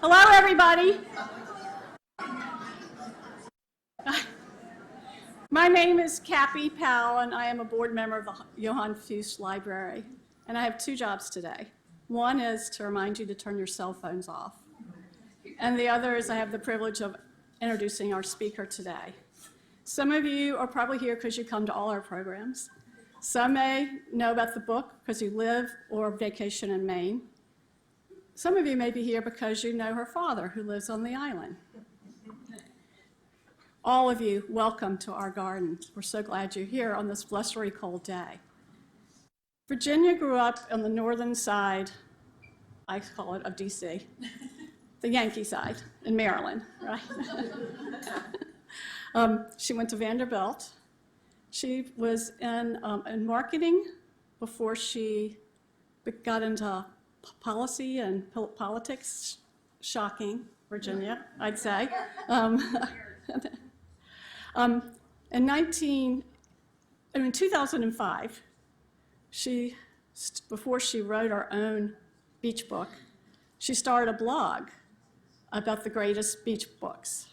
Hello, everybody. My name is Cappy Powell, and I am a board member of the Johann Fust Library. And I have two jobs today. One is to remind you to turn your cell phones off. And the other is I have the privilege of introducing our speaker today. Some of you are probably here because you come to all our programs. Some may know about the book because you live or vacation in Maine. Some of you may be here because you know her father who lives on the island. All of you, welcome to our garden. We're so glad you're here on this blustery cold day. Virginia grew up on the northern side, I call it, of DC, the Yankee side in Maryland, right? She went to Vanderbilt. She was in marketing before she got into policy and politics. Shocking, Virginia, I'd say. In 2005, before she wrote her own beach book, she started a blog about the greatest beach books,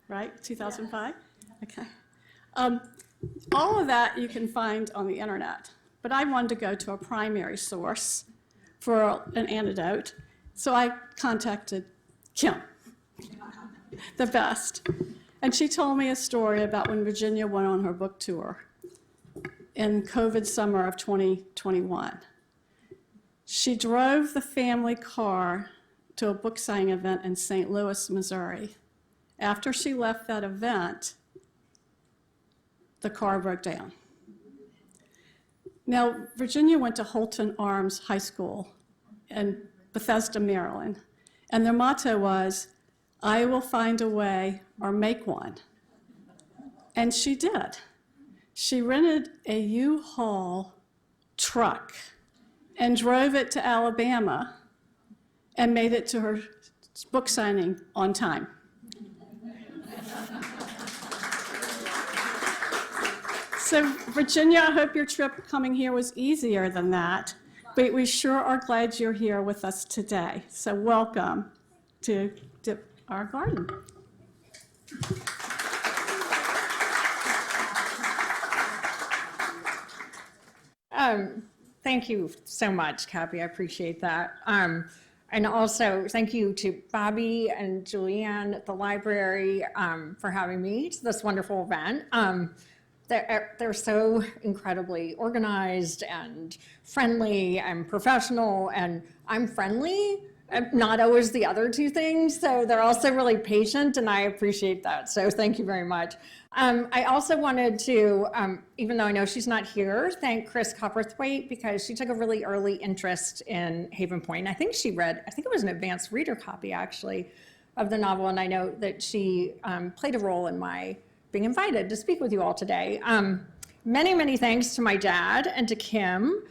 right? 2005? Okay. All of that you can find on the internet, but I wanted to go to a primary source for an antidote, so I contacted Kim, the best. And she told me a story about when Virginia went on her book tour in COVID summer of 2021. She drove the family car to a book signing event in St. Louis, Missouri. After she left that event, the car broke down. Now, Virginia went to Holton Arms High School in Bethesda, Maryland, and their motto was, "I will find a way or make one." And she did. She rented a U-Haul truck and drove it to Alabama and made it to her book signing on time. So Virginia, I hope your trip coming here was easier than that, but we sure are glad you're here with us today. So welcome to our garden. Thank you so much, Cappy. I appreciate that. And also, thank you to Bobby and Julianne at the library for having me to this wonderful event. They're so incredibly organized and friendly and professional, and I'm friendly. Not always the other two things, so they're also really patient, and I appreciate that, so thank you very much. I also wanted to, even though I know she's not here, thank Chris Copperthwaite, because she took a really early interest in Haven Point. I think it was an advanced reader copy, actually, of the novel, and I know that she played a role in my being invited to speak with you all today. Many, many thanks to my dad and to Kim.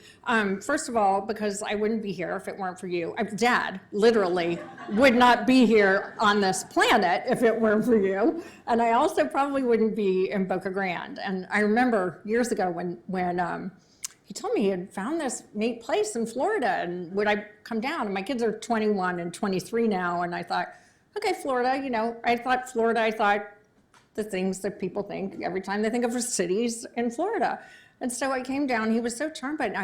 First of all, because I wouldn't be here if it weren't for you. Dad, literally, would not be here on this planet if it weren't for you. And I also probably wouldn't be in Boca Grande. And I remember years ago when he told me he had found this neat place in Florida and would I come down? And my kids are 21 and 23 now. And I thought, okay, Florida, I thought the things that people think every time they think of cities in Florida. And so I came down, he was so charmed by it,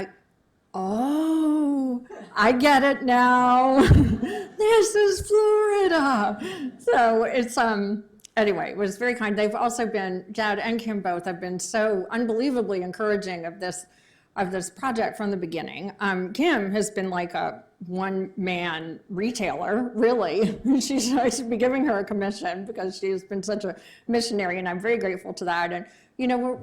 I get it now. This is Florida. So it's, anyway, it was very kind. They've also been, Dad and Kim both have been so unbelievably encouraging of this project from the beginning. Kim has been like a one-man retailer, really. I should be giving her a commission because she has been such a missionary, and I'm very grateful to that. And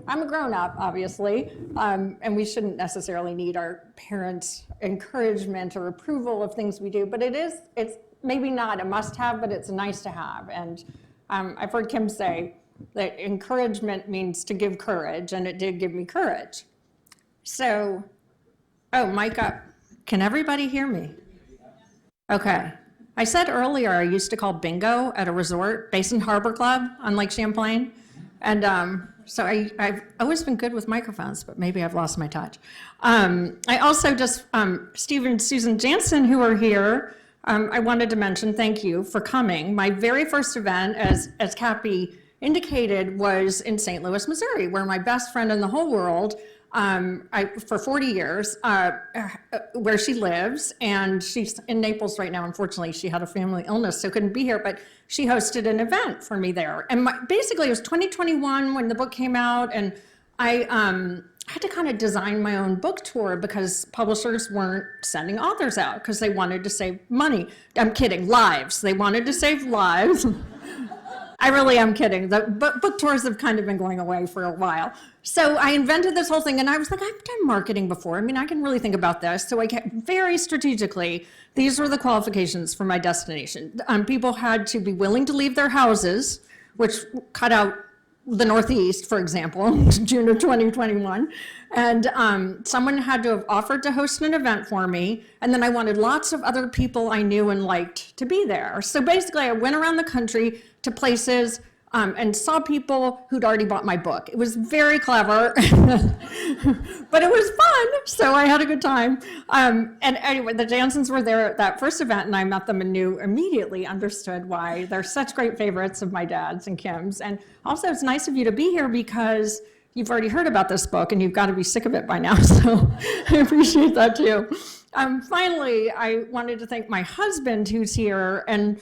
I'm a grown-up, obviously, and we shouldn't necessarily need our parents' encouragement or approval of things we do, but it's maybe not a must-have, but it's nice to have. And I've heard Kim say that encouragement means to give courage, and it did give me courage. So, mic up. Can everybody hear me? Okay. I said earlier I used to call bingo at a resort, Basin Harbor Club on Lake Champlain. And so I've always been good with microphones, but maybe I've lost my touch. I also just, Steve and Susan Jansen, who are here, I wanted to mention thank you for coming. My very first event, as Cappy indicated, was in St. Louis, Missouri, where my best friend in the whole world, for 40 years, where she lives, and she's in Naples right now. Unfortunately, she had a family illness, so couldn't be here, but she hosted an event for me there. And basically, it was 2021 when the book came out, and I had to kind of design my own book tour because publishers weren't sending authors out because they wanted to save money. I'm kidding, lives. They wanted to save lives. I really am kidding. The book tours have kind of been going away for a while. So I invented this whole thing, and I was like, I've done marketing before. I mean, I can really think about this. So I kept very strategically, these were the qualifications for my destination. People had to be willing to leave their houses, which cut out the Northeast, for example, June of 2021. And someone had to have offered to host an event for me. And then I wanted lots of other people I knew and liked to be there. So basically I went around the country to places and saw people who'd already bought my book. It was very clever, but it was fun, so I had a good time. And anyway, the Jansons were there at that first event, and I met them and knew immediately, understood why they're such great favorites of my dad's and Kim's. And also, it's nice of you to be here because you've already heard about this book, and you've got to be sick of it by now, so I appreciate that too. Finally, I wanted to thank my husband who's here and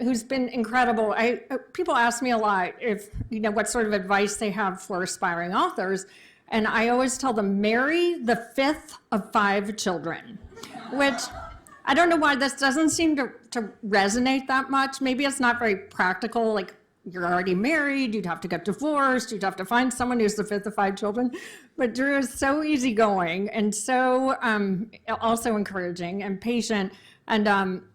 who's been incredible. People ask me a lot if, what sort of advice they have for aspiring authors. And I always tell them, marry the fifth of 5 children, which I don't know why this doesn't seem to resonate that much. Maybe it's not very practical, like you're already married, you'd have to get divorced, you'd have to find someone who's the fifth of 5 children. But Drew is so easygoing and so also encouraging and patient. And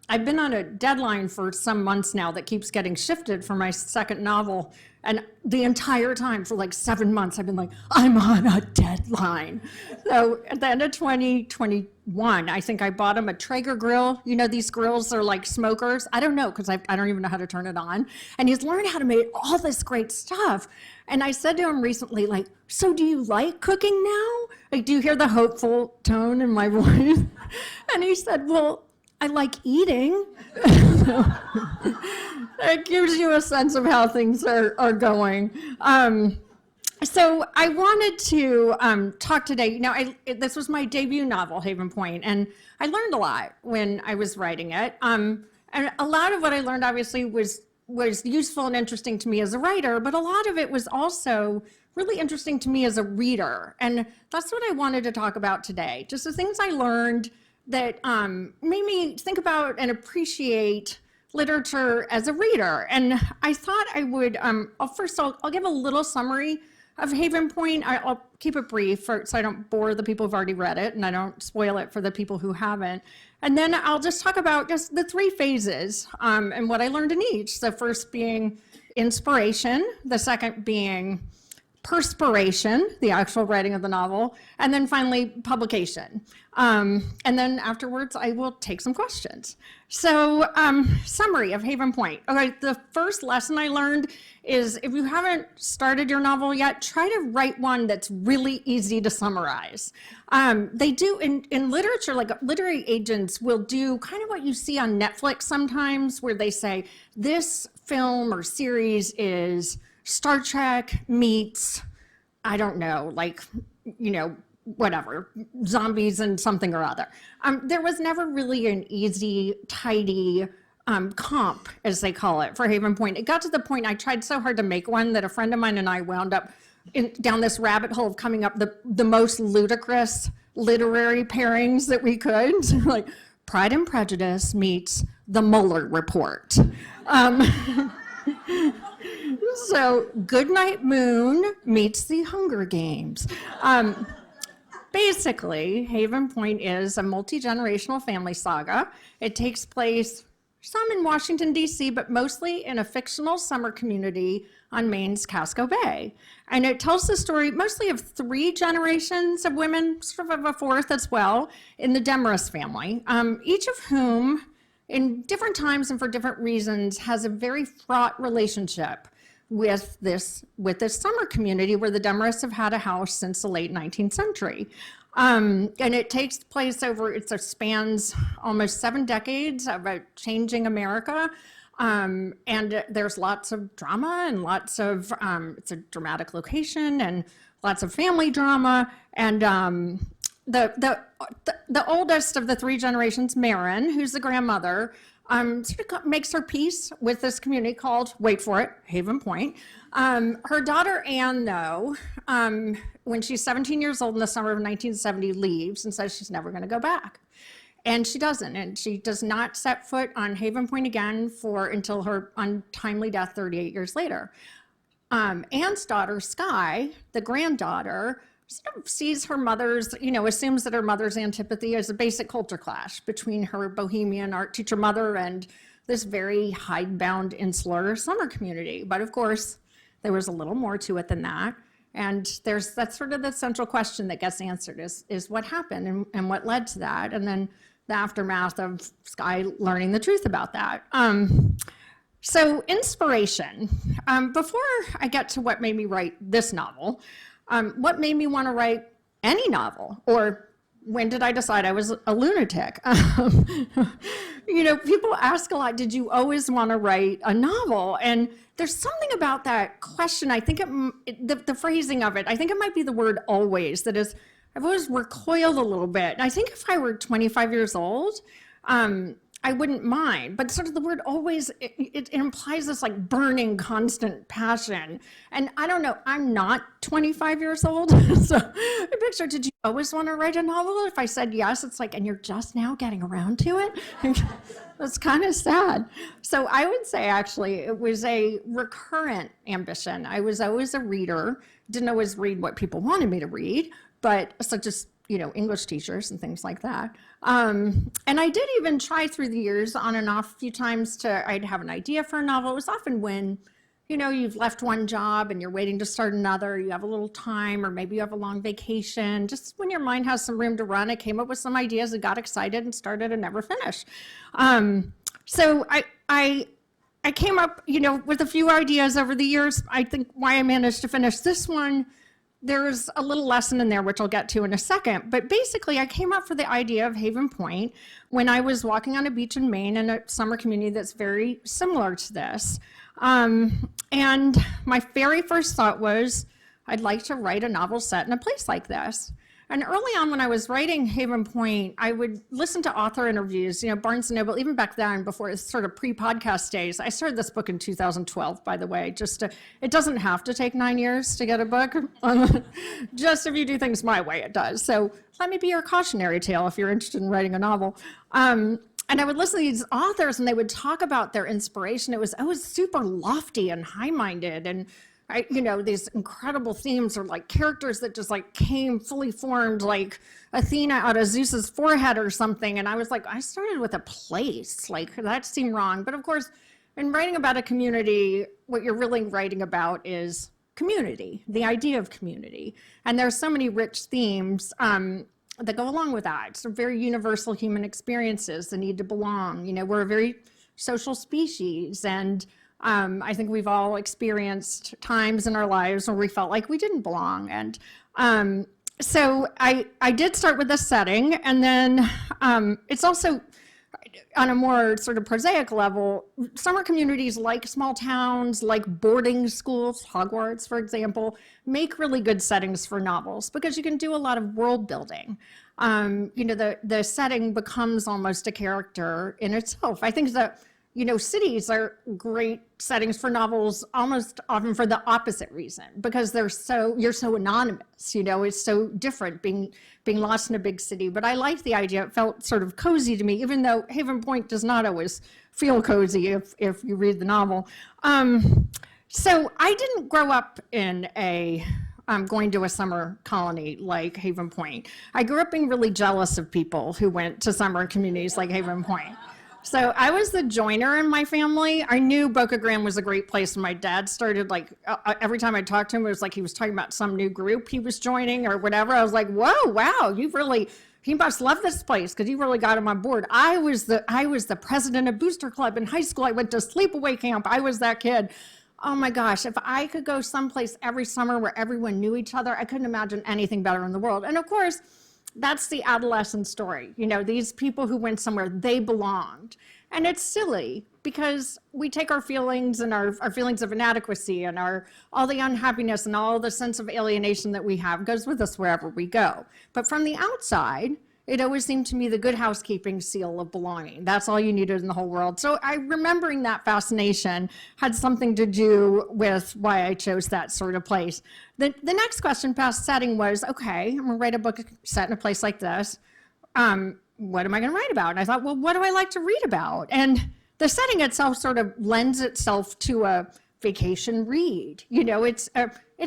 I've been on a deadline for some months now that keeps getting shifted for my second novel. And the entire time, for like 7 months, I've been like, I'm on a deadline. So at the end of 2021, I think I bought him a Traeger grill. These grills are like smokers. I don't know, because I don't even know how to turn it on. And he's learned how to make all this great stuff. And I said to him recently, like, so do you like cooking now? Like, do you hear the hopeful tone in my voice? And he said, well, I like eating. It gives you a sense of how things are going. So I wanted to talk today. This was my debut novel, Haven Point, and I learned a lot when I was writing it. And a lot of what I learned, obviously, was useful and interesting to me as a writer, but a lot of it was also really interesting to me as a reader. And that's what I wanted to talk about today, just the things I learned that made me think about and appreciate literature as a reader. And I thought I would, I'll give a little summary of Haven Point. I'll keep it brief so I don't bore the people who've already read it and I don't spoil it for the people who haven't. And then I'll just talk about just the 3 phases and what I learned in each. The first being inspiration, the second being perspiration, the actual writing of the novel, and then finally publication. And then afterwards, I will take some questions. So summary of Haven Point. Okay, the first lesson I learned is if you haven't started your novel yet, try to write one that's really easy to summarize. They do in literature, like literary agents will do kind of what you see on Netflix sometimes, where they say, this film or series is Star Trek meets, I don't know, like, whatever, zombies and something or other. There was never really an easy, tidy comp, as they call it, for Haven Point. It got to the point I tried so hard to make one that a friend of mine and I wound up down this rabbit hole of coming up the most ludicrous literary pairings that we could. Like Pride and Prejudice meets The Mueller Report. So Goodnight Moon meets The Hunger Games. Basically, Haven Point is a multi-generational family saga. It takes place some in Washington, D.C., but mostly in a fictional summer community on Maine's Casco Bay. And it tells the story mostly of 3 generations of women, sort of a 4th as well, in the Demarest family, each of whom, in different times and for different reasons, has a very fraught relationship with this summer community where the Demerists have had a house since the late 19th century. And it takes place over, it spans almost 7 decades of a changing America. And there's lots of drama and lots of, it's a dramatic location and lots of family drama. And the oldest of the 3 generations, Marin, who's the grandmother, sort of makes her peace with this community called, wait for it, Haven Point. Her daughter Anne, though, when she's 17 years old in the summer of 1970, leaves and says she's never going to go back. And she doesn't, and she does not set foot on Haven Point again until her untimely death 38 years later. Anne's daughter, Skye, the granddaughter, sort of sees her mother's, assumes that her mother's antipathy is a basic culture clash between her bohemian art teacher mother and this very hidebound insular summer community. But of course, there was a little more to it than that. And that's sort of the central question that gets answered is what happened and what led to that. And then the aftermath of Skye learning the truth about that. So inspiration. Before I get to what made me write this novel, what made me want to write any novel? Or when did I decide I was a lunatic? People ask a lot, did you always want to write a novel? And there's something about that question. I think the phrasing of it, I think it might be the word always, that is, I've always recoiled a little bit. And I think if I were 25 years old, I wouldn't mind, but sort of the word always, it implies this like burning, constant passion. And I don't know, I'm not 25 years old. So I picture, did you always want to write a novel? If I said yes, it's like, and you're just now getting around to it? That's kind of sad. So I would say actually it was a recurrent ambition. I was always a reader, didn't always read what people wanted me to read, but such as English teachers and things like that. And I did even try through the years on and off a few times I'd have an idea for a novel. It was often when, you've left one job and you're waiting to start another, you have a little time, or maybe you have a long vacation. Just when your mind has some room to run, I came up with some ideas and got excited and started and never finished. So I came up, with a few ideas over the years. I think why I managed to finish this one, there's a little lesson in there, which I'll get to in a second. But basically, I came up for the idea of Haven Point when I was walking on a beach in Maine in a summer community that's very similar to this. And my very first thought was, I'd like to write a novel set in a place like this. And early on when I was writing Haven Point, I would listen to author interviews, Barnes & Noble, even back then, before it's sort of pre-podcast days. I started this book in 2012, by the way, it doesn't have to take 9 years to get a book. Just if you do things my way, it does. So let me be your cautionary tale if you're interested in writing a novel. And I would listen to these authors and they would talk about their inspiration. It was super lofty and high-minded, and these incredible themes, or like characters that just like came fully formed, like Athena out of Zeus's forehead or something. And I was like, I started with a place, like that seemed wrong. But of course, in writing about a community, what you're really writing about is community, the idea of community. And there's so many rich themes that go along with that. Some very universal human experiences, the need to belong. We're a very social species, and I think we've all experienced times in our lives where we felt like we didn't belong. And so I did start with the setting, and then it's also, on a more sort of prosaic level, summer communities like small towns, like boarding schools, Hogwarts, for example, make really good settings for novels because you can do a lot of world building. The setting becomes almost a character in itself. I think that cities are great settings for novels almost often for the opposite reason, because you're so anonymous, it's so different being lost in a big city. But I liked the idea. It felt sort of cozy to me, even though Haven Point does not always feel cozy if you read the novel. So I didn't grow up in going to a summer colony like Haven Point. I grew up being really jealous of people who went to summer communities like Haven Point. So I was the joiner in my family. I knew Boca Grande was a great place, and my dad started every time I talked to him, it was like he was talking about some new group he was joining or whatever. I was like, whoa, wow, he must love this place because you really got him on board. I was the president of Booster Club in high school. I went to sleepaway camp. I was that kid. Oh my gosh, if I could go someplace every summer where everyone knew each other, I couldn't imagine anything better in the world. And of course, that's the adolescent story. You know, these people who went somewhere, they belonged. And it's silly because we take our feelings and our feelings of inadequacy and all the unhappiness and all the sense of alienation that we have goes with us wherever we go. But from the outside, it always seemed to me the good housekeeping seal of belonging. That's all you needed in the whole world. So remembering that fascination had something to do with why I chose that sort of place. The next question past setting was, okay, I'm gonna write a book set in a place like this. What am I gonna write about? And I thought, well, what do I like to read about? And the setting itself sort of lends itself to a vacation read. You know, it's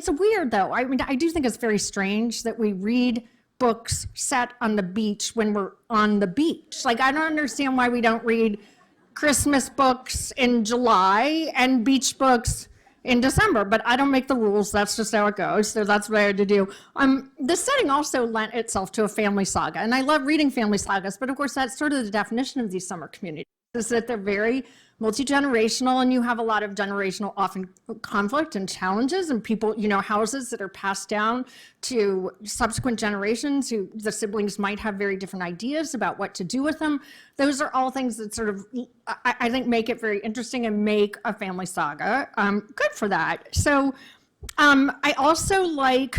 weird though. I mean, I do think it's very strange that we read books set on the beach when we're on the beach. Like, I don't understand why we don't read Christmas books in July and beach books in December, but I don't make the rules. That's just how it goes. So that's what I had to do. The setting also lent itself to a family saga, and I love reading family sagas, but of course that's sort of the definition of these summer communities, is that they're very multi-generational, and you have a lot of generational often conflict and challenges, and people, you know, houses that are passed down to subsequent generations who the siblings might have very different ideas about what to do with them. Those are all things that sort of, I think, make it very interesting and make a family saga good for that. So I also like,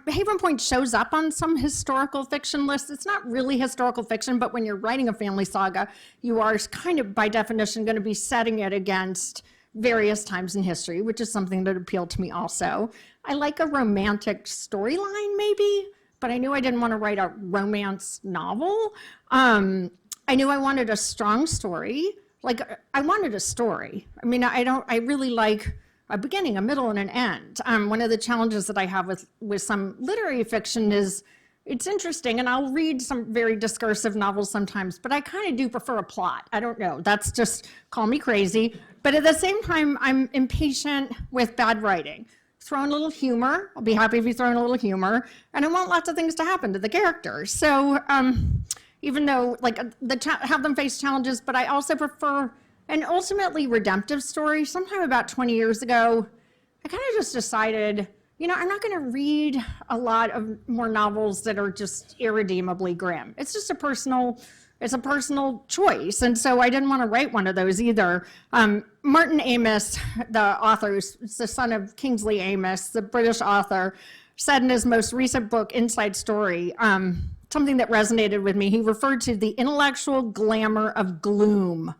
Haven Point shows up on some historical fiction lists. It's not really historical fiction, but when you're writing a family saga, you are kind of by definition going to be setting it against various times in history, which is something that appealed to me also. I like a romantic storyline maybe, but I knew I didn't want to write a romance novel. I knew I wanted a strong story. Like, I wanted a story. I mean, I really like a beginning, a middle, and an end. One of the challenges that I have with some literary fiction is it's interesting, and I'll read some very discursive novels sometimes, but I kind of do prefer a plot. I don't know, that's just, call me crazy. But at the same time, I'm impatient with bad writing. Throw in a little humor. I'll be happy if you throw in a little humor, and I want lots of things to happen to the characters. So even though, like, have them face challenges, but I also prefer an ultimately redemptive story. Sometime about 20 years ago, I kind of just decided, you know, I'm not going to read a lot of more novels that are just irredeemably grim. It's just a personal choice. And so I didn't want to write one of those either. Martin Amis, the author, who's the son of Kingsley Amis, the British author, said in his most recent book, Inside Story, something that resonated with me. He referred to the intellectual glamour of gloom,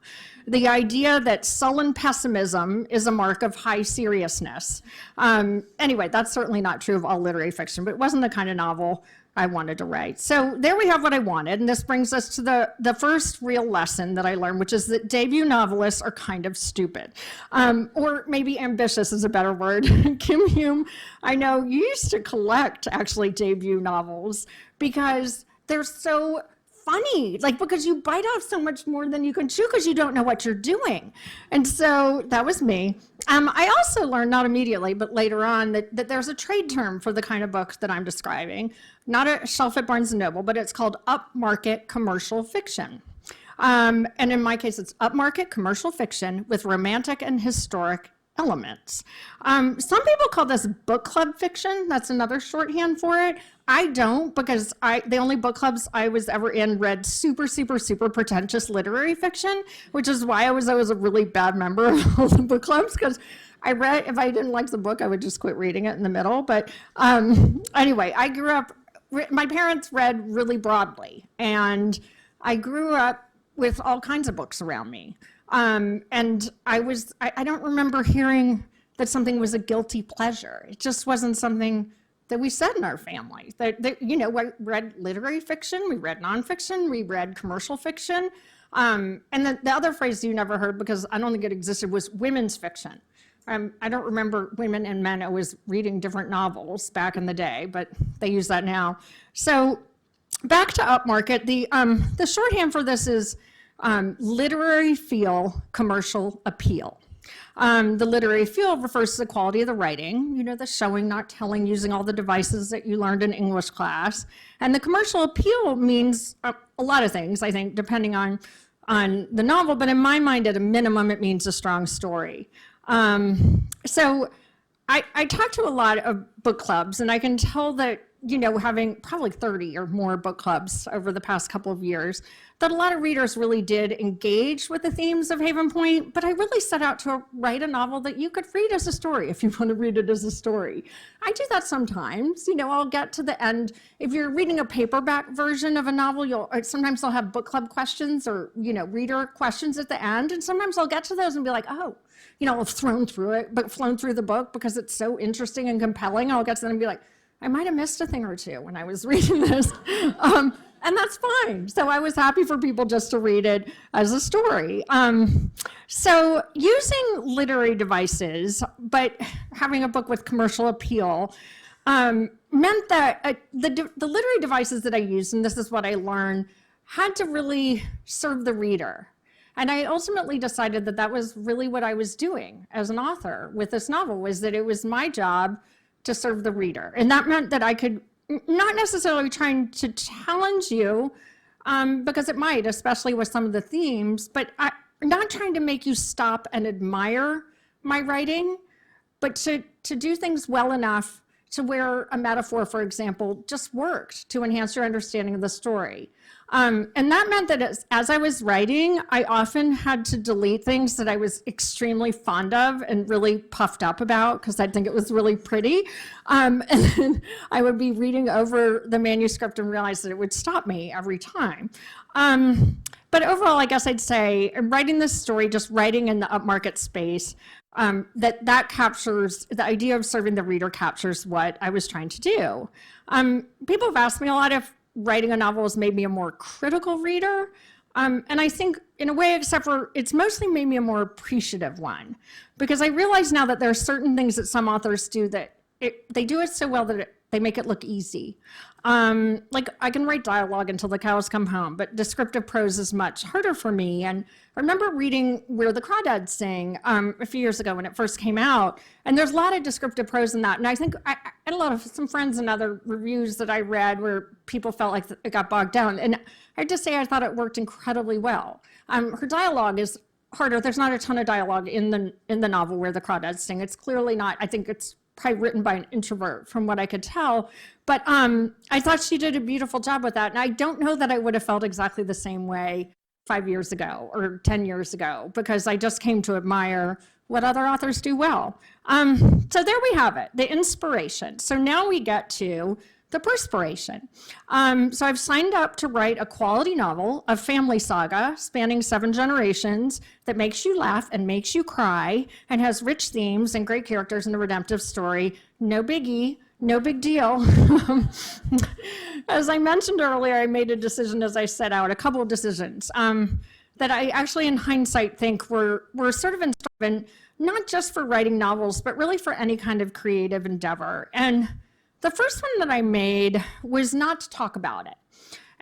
the idea that sullen pessimism is a mark of high seriousness. Anyway, that's certainly not true of all literary fiction, but it wasn't the kind of novel I wanted to write. So there we have what I wanted, and this brings us to the first real lesson that I learned, which is that debut novelists are kind of stupid. Or maybe ambitious is a better word. Kim Hume, I know you used to collect actually debut novels because they're so funny, like, because you bite off so much more than you can chew because you don't know what you're doing. And so that was me. I also learned, not immediately, but later on, that there's a trade term for the kind of book that I'm describing, not a shelf at Barnes & Noble, but it's called upmarket commercial fiction. And in my case, it's upmarket commercial fiction with romantic and historic elements. Some people call this book club fiction. That's another shorthand for it. I don't, because the only book clubs I was ever in read super, super, super pretentious literary fiction, which is why I was always a really bad member of all the book clubs, because I read, if I didn't like the book, I would just quit reading it in the middle. But anyway, I grew up, my parents read really broadly, and I grew up with all kinds of books around me. And I don't remember hearing that something was a guilty pleasure. It just wasn't something that we said in our family. You know, we read literary fiction, we read nonfiction, we read commercial fiction. And then the other phrase you never heard, because I don't think it existed, was women's fiction. I don't remember women and men always reading different novels back in the day, but they use that now. So back to upmarket, the shorthand for this is literary feel, commercial appeal. The literary feel refers to the quality of the writing, you know, the showing, not telling, using all the devices that you learned in English class. And the commercial appeal means a lot of things, I think, depending on the novel, but in my mind, at a minimum, it means a strong story. So I talk to a lot of book clubs, and I can tell that having probably 30 or more book clubs over the past couple of years, that a lot of readers really did engage with the themes of Haven Point, but I really set out to write a novel that you could read as a story if you want to read it as a story. I do that sometimes. I'll get to the end. If you're reading a paperback version of a novel, sometimes I'll have book club questions or, reader questions at the end, and sometimes I'll get to those and be like, oh, I've flown through the book because it's so interesting and compelling. I'll get to them and be like, I might have missed a thing or two when I was reading this. And that's fine. So I was happy for people just to read it as a story. So using literary devices, but having a book with commercial appeal, meant that the literary devices that I used, and this is what I learned, had to really serve the reader. And I ultimately decided that that was really what I was doing as an author with this novel, was that it was my job to serve the reader. And that meant that I could not necessarily trying to challenge you, because it might, especially with some of the themes, but not trying to make you stop and admire my writing, but to do things well enough to where a metaphor, for example, just worked to enhance your understanding of the story. And that meant that as I was writing, I often had to delete things that I was extremely fond of and really puffed up about because I think it was really pretty. And then I would be reading over the manuscript and realize that it would stop me every time. But overall, I guess I'd say writing this story, just writing in the upmarket space, that captures, the idea of serving the reader captures what I was trying to do. People have asked me a lot if writing a novel has made me a more critical reader. And I think in a way, except for it's mostly made me a more appreciative one, because I realize now that there are certain things that some authors do that they do it so well that they make it look easy. Like I can write dialogue until the cows come home, but descriptive prose is much harder for me. And I remember reading Where the Crawdads Sing a few years ago when it first came out, and there's a lot of descriptive prose in that. And I think I had a lot of some friends and other reviews that I read where people felt like it got bogged down. And I have to say, I thought it worked incredibly well. Her dialogue is harder. There's not a ton of dialogue in the novel Where the Crawdads Sing. It's clearly not, I think it's probably written by an introvert from what I could tell. But I thought she did a beautiful job with that. And I don't know that I would have felt exactly the same way 5 years ago or 10 years ago, because I just came to admire what other authors do well. So there we have it, the inspiration. So now we get to the perspiration. So I've signed up to write a quality novel, a family saga spanning 7 generations that makes you laugh and makes you cry and has rich themes and great characters and a redemptive story. No biggie, no big deal. As I mentioned earlier, I made a decision as I set out, a couple of decisions that I actually in hindsight think were sort of instructive, not just for writing novels, but really for any kind of creative endeavor. And the first one that I made was not to talk about it.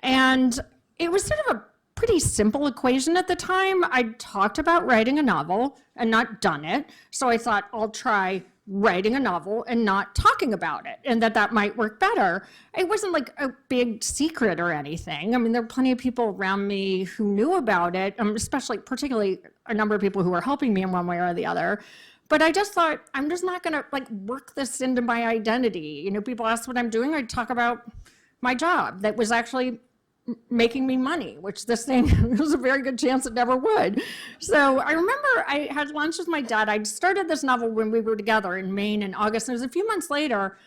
And it was sort of a pretty simple equation at the time. I'd talked about writing a novel and not done it. So I thought I'll try writing a novel and not talking about it, and that might work better. It wasn't like a big secret or anything. I mean, there were plenty of people around me who knew about it, particularly a number of people who were helping me in one way or the other. But I just thought, I'm just not gonna work this into my identity. People ask what I'm doing, I'd talk about my job that was actually making me money, which this thing, was a very good chance it never would. So I remember I had lunch with my dad. I'd started this novel when we were together in Maine in August, and it was a few months later,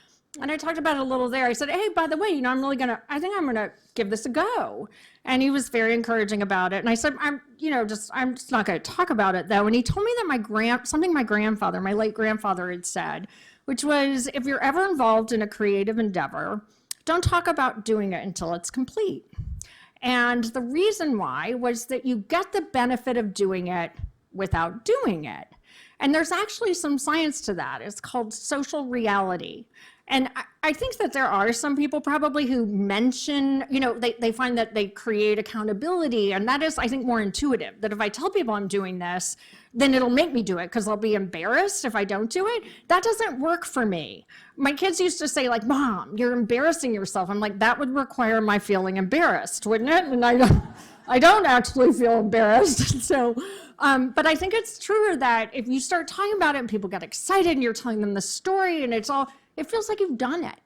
and I talked about it a little there. I said, hey, by the way, I think I'm gonna give this a go. And he was very encouraging about it. And I said, I'm just not gonna talk about it though. And he told me that something my late grandfather had said, which was, if you're ever involved in a creative endeavor, don't talk about doing it until it's complete. And the reason why was that you get the benefit of doing it without doing it. And there's actually some science to that. It's called social reality. And I think that there are some people probably who mention, they find that they create accountability. And that is, I think, more intuitive, that if I tell people I'm doing this, then it'll make me do it because I'll be embarrassed if I don't do it. That doesn't work for me. My kids used to say, Mom, you're embarrassing yourself. I'm like, that would require my feeling embarrassed, wouldn't it? And I don't actually feel embarrassed. So, but I think it's true that if you start talking about it and people get excited and you're telling them the story and it feels like you've done it.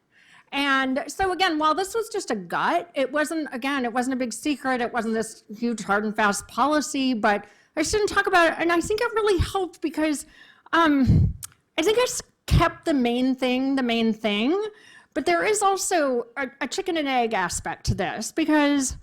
And so again, while this was just a gut, it wasn't a big secret. It wasn't this huge hard and fast policy, but I shouldn't talk about it. And I think it really helped because I think I kept the main thing, but there is also a chicken and egg aspect to this, because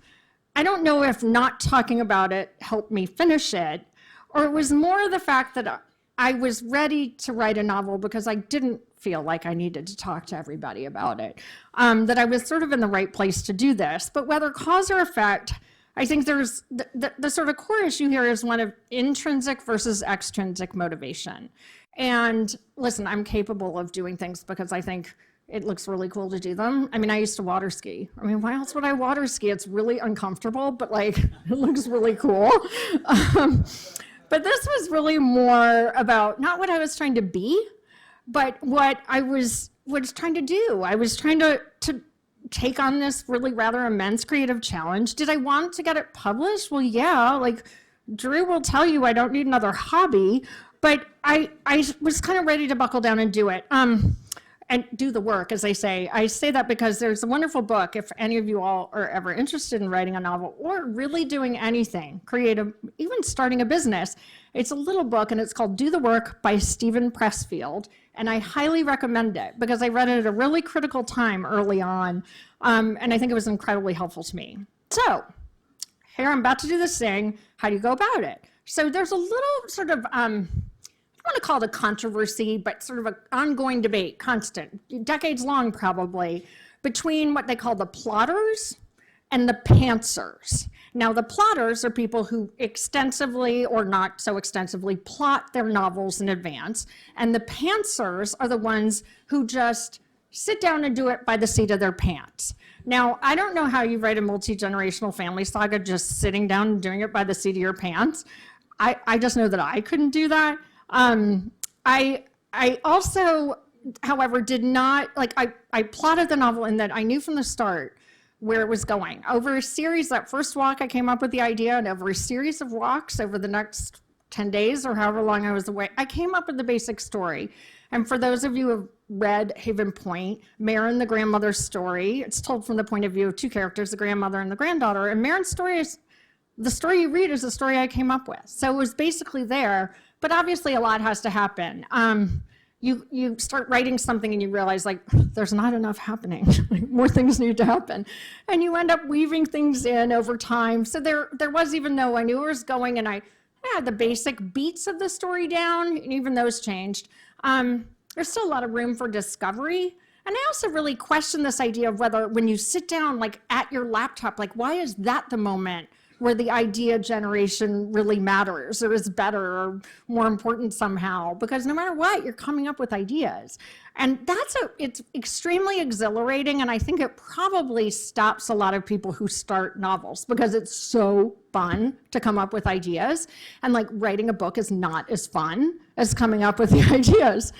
I don't know if not talking about it helped me finish it, or it was more the fact that I was ready to write a novel because I didn't feel like I needed to talk to everybody about it, that I was sort of in the right place to do this. But whether cause or effect, I think there's the sort of core issue here is one of intrinsic versus extrinsic motivation. And listen, I'm capable of doing things because I think it looks really cool to do them. I mean, I used to water ski. I mean, why else would I water ski? It's really uncomfortable, but like, it looks really cool. But this was really more about not what I was trying to be, but what I was trying to do. I was trying to take on this really rather immense creative challenge. Did I want to get it published? Well, yeah, like Drew will tell you I don't need another hobby, but I was kind of ready to buckle down and do it. And do the work, as they say. I say that because there's a wonderful book, if any of you all are ever interested in writing a novel or really doing anything creative, even starting a business. It's a little book and it's called Do the Work by Stephen Pressfield. And I highly recommend it because I read it at a really critical time early on. And I think it was incredibly helpful to me. So here I'm about to do this thing. How do you go about it? So there's a little sort of, I don't want to call it a controversy, but sort of an ongoing debate, constant, decades long probably, between what they call the plotters and the pantsers. Now, the plotters are people who extensively or not so extensively plot their novels in advance, and the pantsers are the ones who just sit down and do it by the seat of their pants. Now, I don't know how you write a multi-generational family saga just sitting down and doing it by the seat of your pants. I just know that I couldn't do that. I also, however, did not, like, I plotted the novel in that I knew from the start where it was going. Over a series, that first walk, I came up with the idea, and over a series of walks over the next 10 days or however long I was away, I came up with the basic story. And for those of you who have read Haven Point, Marin, the grandmother's story, it's told from the point of view of two characters, the grandmother and the granddaughter, and Marin's story is, the story you read is the story I came up with. So it was basically there. But obviously a lot has to happen. You start writing something and you realize like there's not enough happening. Like, more things need to happen. And you end up weaving things in over time. So there was, even though I knew where it was going and I had the basic beats of the story down, and even those changed, there's still a lot of room for discovery. And I also really question this idea of whether when you sit down like at your laptop, like why is that the moment where the idea generation really matters or is better or more important somehow? Because no matter what, you're coming up with ideas. And it's extremely exhilarating, and I think it probably stops a lot of people who start novels because it's so fun to come up with ideas, and like writing a book is not as fun as coming up with the ideas.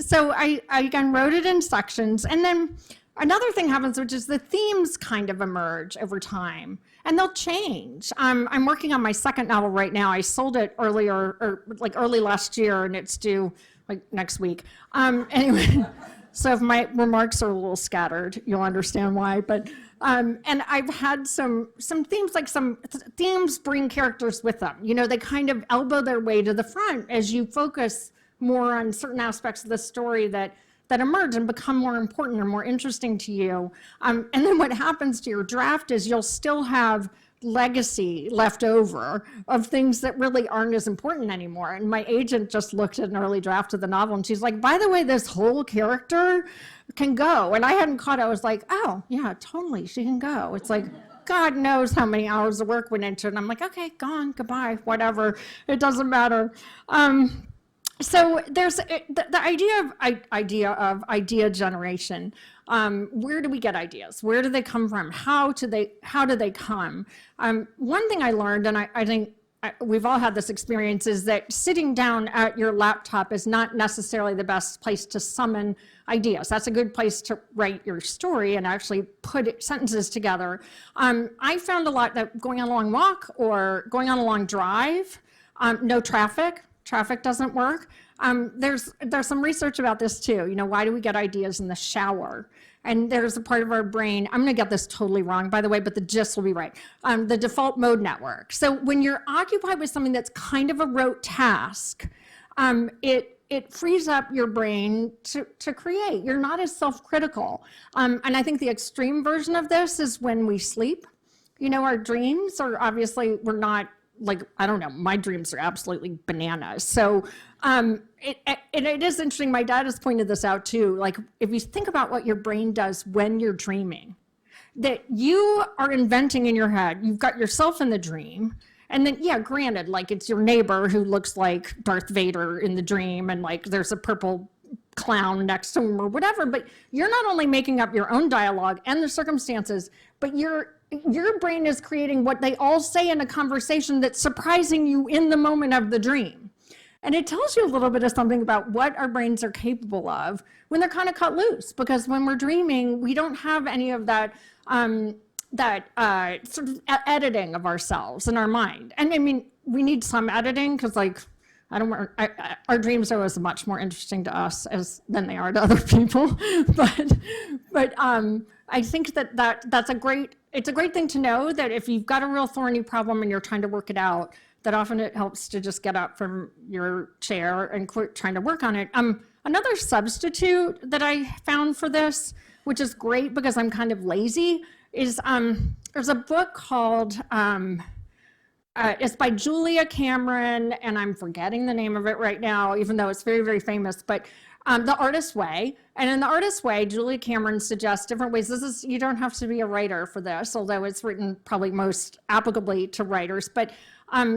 So I again wrote it in sections, and then another thing happens, which is the themes kind of emerge over time. And they'll change. I'm working on my second novel right now. I sold it early last year, and it's due like next week. Anyway, so if my remarks are a little scattered, you'll understand why. But and I've had some themes, like some themes bring characters with them. You know, they kind of elbow their way to the front as you focus more on certain aspects of the story that emerge and become more important or more interesting to you. And then what happens to your draft is you'll still have legacy left over of things that really aren't as important anymore. And my agent just looked at an early draft of the novel and she's like, by the way, this whole character can go. And I hadn't caught it. I was like, oh yeah, totally, she can go. It's like, God knows how many hours of work went into it. And I'm like, okay, gone, goodbye, whatever, it doesn't matter. So there's the idea of idea generation. Where do we get ideas? Where do they come from? How do they come? One thing I learned, and I think we've all had this experience, is that sitting down at your laptop is not necessarily the best place to summon ideas. That's a good place to write your story and actually put sentences together. I found a lot that going on a long walk or going on a long drive, no traffic doesn't work. There's some research about this too. You know, why do we get ideas in the shower? And there's a part of our brain, I'm gonna get this totally wrong, by the way, but the gist will be right. The default mode network. So when you're occupied with something that's kind of a rote task, it frees up your brain to create. You're not as self-critical. And I think the extreme version of this is when we sleep. Our dreams are obviously, we're not like, I don't know, my dreams are absolutely bananas. So it is interesting, my dad has pointed this out too, like if you think about what your brain does when you're dreaming, that you are inventing in your head, you've got yourself in the dream, and then, yeah, granted, like it's your neighbor who looks like Darth Vader in the dream, and like there's a purple clown next to him or whatever, but you're not only making up your own dialogue and the circumstances, but your brain is creating what they all say in a conversation that's surprising you in the moment of the dream. And it tells you a little bit of something about what our brains are capable of when they're kind of cut loose, because when we're dreaming, we don't have any of that sort of editing of ourselves in our mind. And I mean, we need some editing because like, our dreams are always much more interesting to us than they are to other people. but I think that's a great thing to know, that if you've got a real thorny problem and you're trying to work it out, that often it helps to just get up from your chair and quit trying to work on it. Another substitute that I found for this, which is great because I'm kind of lazy, is there's a book called, it's by Julia Cameron, and I'm forgetting the name of it right now, even though it's very, very famous, but The Artist's Way. And in The Artist's Way, Julia Cameron suggests different ways. You don't have to be a writer for this, although it's written probably most applicably to writers, but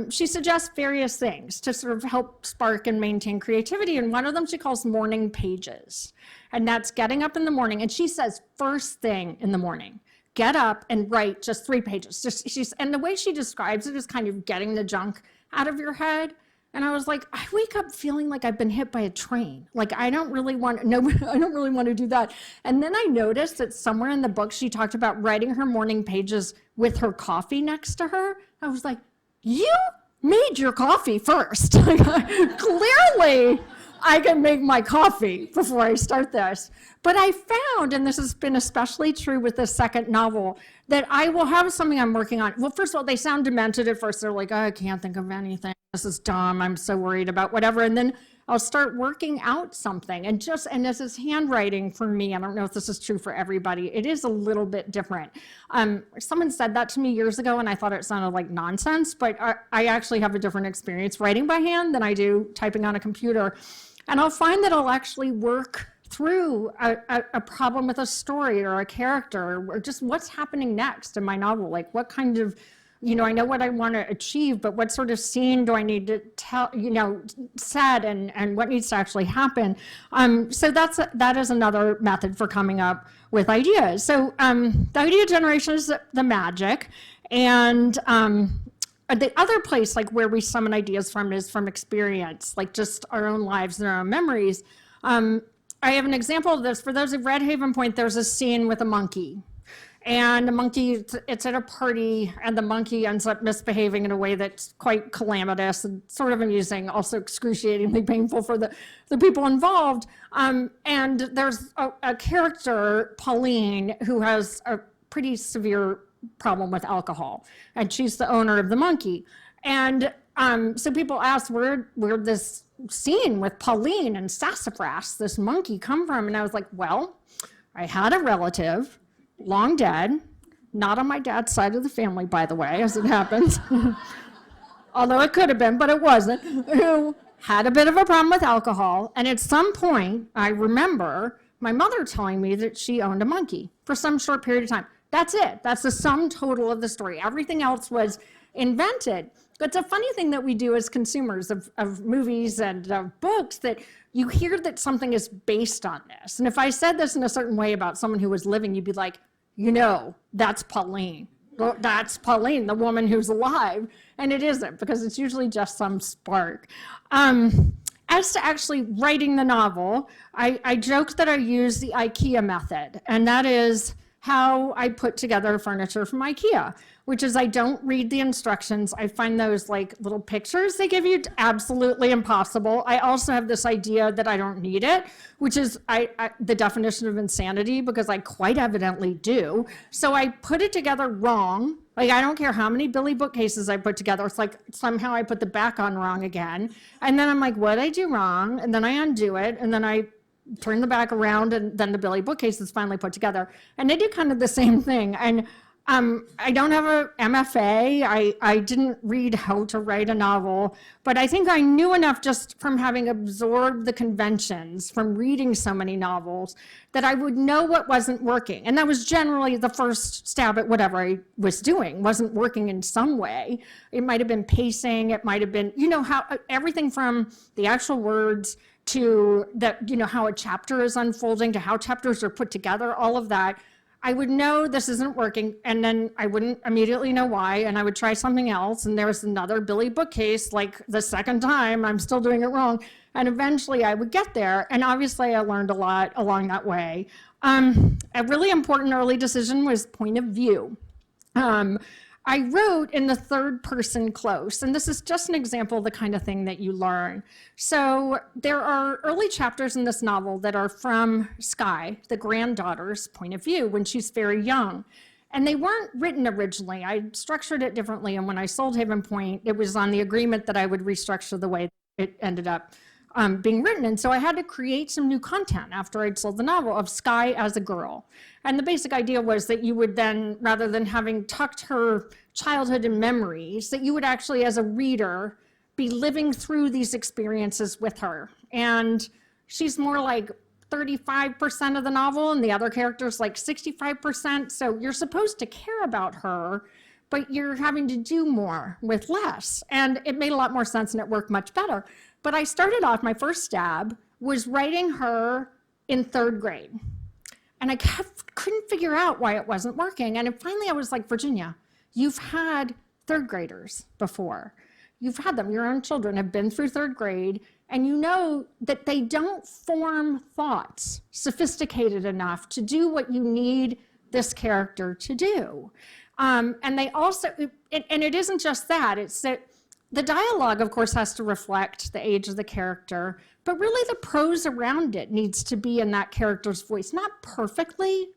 she suggests various things to sort of help spark and maintain creativity. And one of them she calls morning pages. And that's getting up in the morning. And she says first thing in the morning, get up and write just 3 pages. And the way she describes it is kind of getting the junk out of your head. And I was like, I wake up feeling like I've been hit by a train. Like I don't really want to do that. And then I noticed that somewhere in the book she talked about writing her morning pages with her coffee next to her. I was like, you made your coffee first. Clearly, I can make my coffee before I start this. But I found, and this has been especially true with the second novel, that I will have something I'm working on. Well, first of all, they sound demented at first. They're like, oh, I can't think of anything. This is dumb. I'm so worried about whatever. And then I'll start working out something. And this is handwriting for me. I don't know if this is true for everybody. It is a little bit different. Someone said that to me years ago, and I thought it sounded like nonsense, but I actually have a different experience writing by hand than I do typing on a computer. And I'll find that I'll actually work through a problem with a story or a character, or just what's happening next in my novel. Like what kind of, I know what I want to achieve, but what sort of scene do I need to tell, set, and what needs to actually happen. So that is another method for coming up with ideas. So the idea generation is the magic. And the other place, like where we summon ideas from, is from experience, like just our own lives and our own memories. I have an example of this. For those who've read Haven Point, there's a scene with a monkey. And the monkey, it's at a party, and the monkey ends up misbehaving in a way that's quite calamitous and sort of amusing, also excruciatingly painful for the people involved. And there's a character, Pauline, who has a pretty severe problem with alcohol, and she's the owner of the monkey. And so people ask, where this scene with Pauline and Sassafras, this monkey, come from? And I was like, well, I had a relative, long dead, not on my dad's side of the family, by the way, as it happens, although it could have been, but it wasn't, who had a bit of a problem with alcohol. And at some point, I remember my mother telling me that she owned a monkey for some short period of time. That's it. That's the sum total of the story. Everything else was invented. But it's a funny thing that we do as consumers of movies and of books, that you hear that something is based on this. And if I said this in a certain way about someone who was living, you'd be like, that's Pauline. That's Pauline, the woman who's alive. And it isn't, because it's usually just some spark. As to actually writing the novel, I joked that I use the IKEA method, and that is how I put together furniture from IKEA, which is I don't read the instructions. I find those like little pictures they give you absolutely impossible. I also have this idea that I don't need it, which is the definition of insanity, because I quite evidently do. So I put it together wrong. Like, I don't care how many Billy bookcases I put together. It's like somehow I put the back on wrong again. And then I'm like, what did I do wrong? And then I undo it. And then I turn the back around, and then the Billy bookcase is finally put together. And I do kind of the same thing. And I don't have a MFA. I didn't read how to write a novel, but I think I knew enough just from having absorbed the conventions from reading so many novels that I would know what wasn't working. And that was generally the first stab at whatever I was doing wasn't working in some way. It might have been pacing. It might have been, how everything from the actual words to that, how a chapter is unfolding, to how chapters are put together, all of that. I would know this isn't working, and then I wouldn't immediately know why, and I would try something else, and there was another Billy bookcase, like the second time, I'm still doing it wrong, and eventually I would get there, and obviously I learned a lot along that way. A really important early decision was point of view. I wrote in the third person close, and this is just an example of the kind of thing that you learn. So there are early chapters in this novel that are from Skye, the granddaughter's point of view when she's very young. And they weren't written originally. I structured it differently, and when I sold Haven Point, it was on the agreement that I would restructure the way it ended up being written. And so I had to create some new content after I'd sold the novel of Skye as a girl. And the basic idea was that you would then, rather than having tucked her childhood in memories, that you would actually, as a reader, be living through these experiences with her. And she's more like 35% of the novel, and the other character's like 65%. So you're supposed to care about her, but you're having to do more with less. And it made a lot more sense, and it worked much better. But I started off, my first stab was writing her in third grade. And I couldn't figure out why it wasn't working. And finally I was like, Virginia, you've had third graders before. You've had them, your own children have been through third grade, and you know that they don't form thoughts sophisticated enough to do what you need this character to do. And they also, and it isn't just that, it's that the dialogue, of course, has to reflect the age of the character, but really the prose around it needs to be in that character's voice, not perfectly,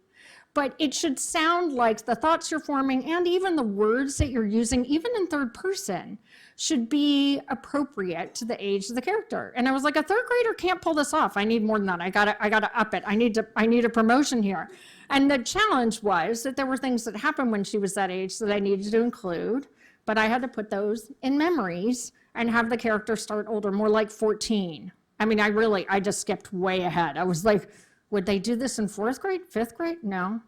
but it should sound like the thoughts you're forming and even the words that you're using, even in third person, should be appropriate to the age of the character. And I was like, a third grader can't pull this off. I need more than that. I gotta up it. I need a promotion here. And the challenge was that there were things that happened when she was that age that I needed to include, but I had to put those in memories and have the character start older, more like 14. I mean, I just skipped way ahead. I was like, would they do this in fourth grade, fifth grade? No.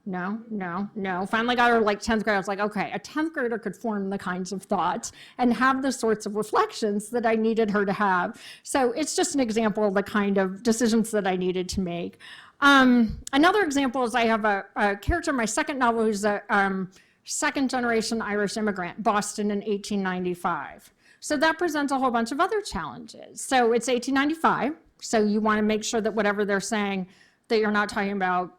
Finally got her like 10th grade. I was like, okay, a 10th grader could form the kinds of thoughts and have the sorts of reflections that I needed her to have. So it's just an example of the kind of decisions that I needed to make. Another example is I have a character in my second novel who's a second generation Irish immigrant, Boston in 1895. So that presents a whole bunch of other challenges. So it's 1895. So you want to make sure that whatever they're saying, that you're not talking about,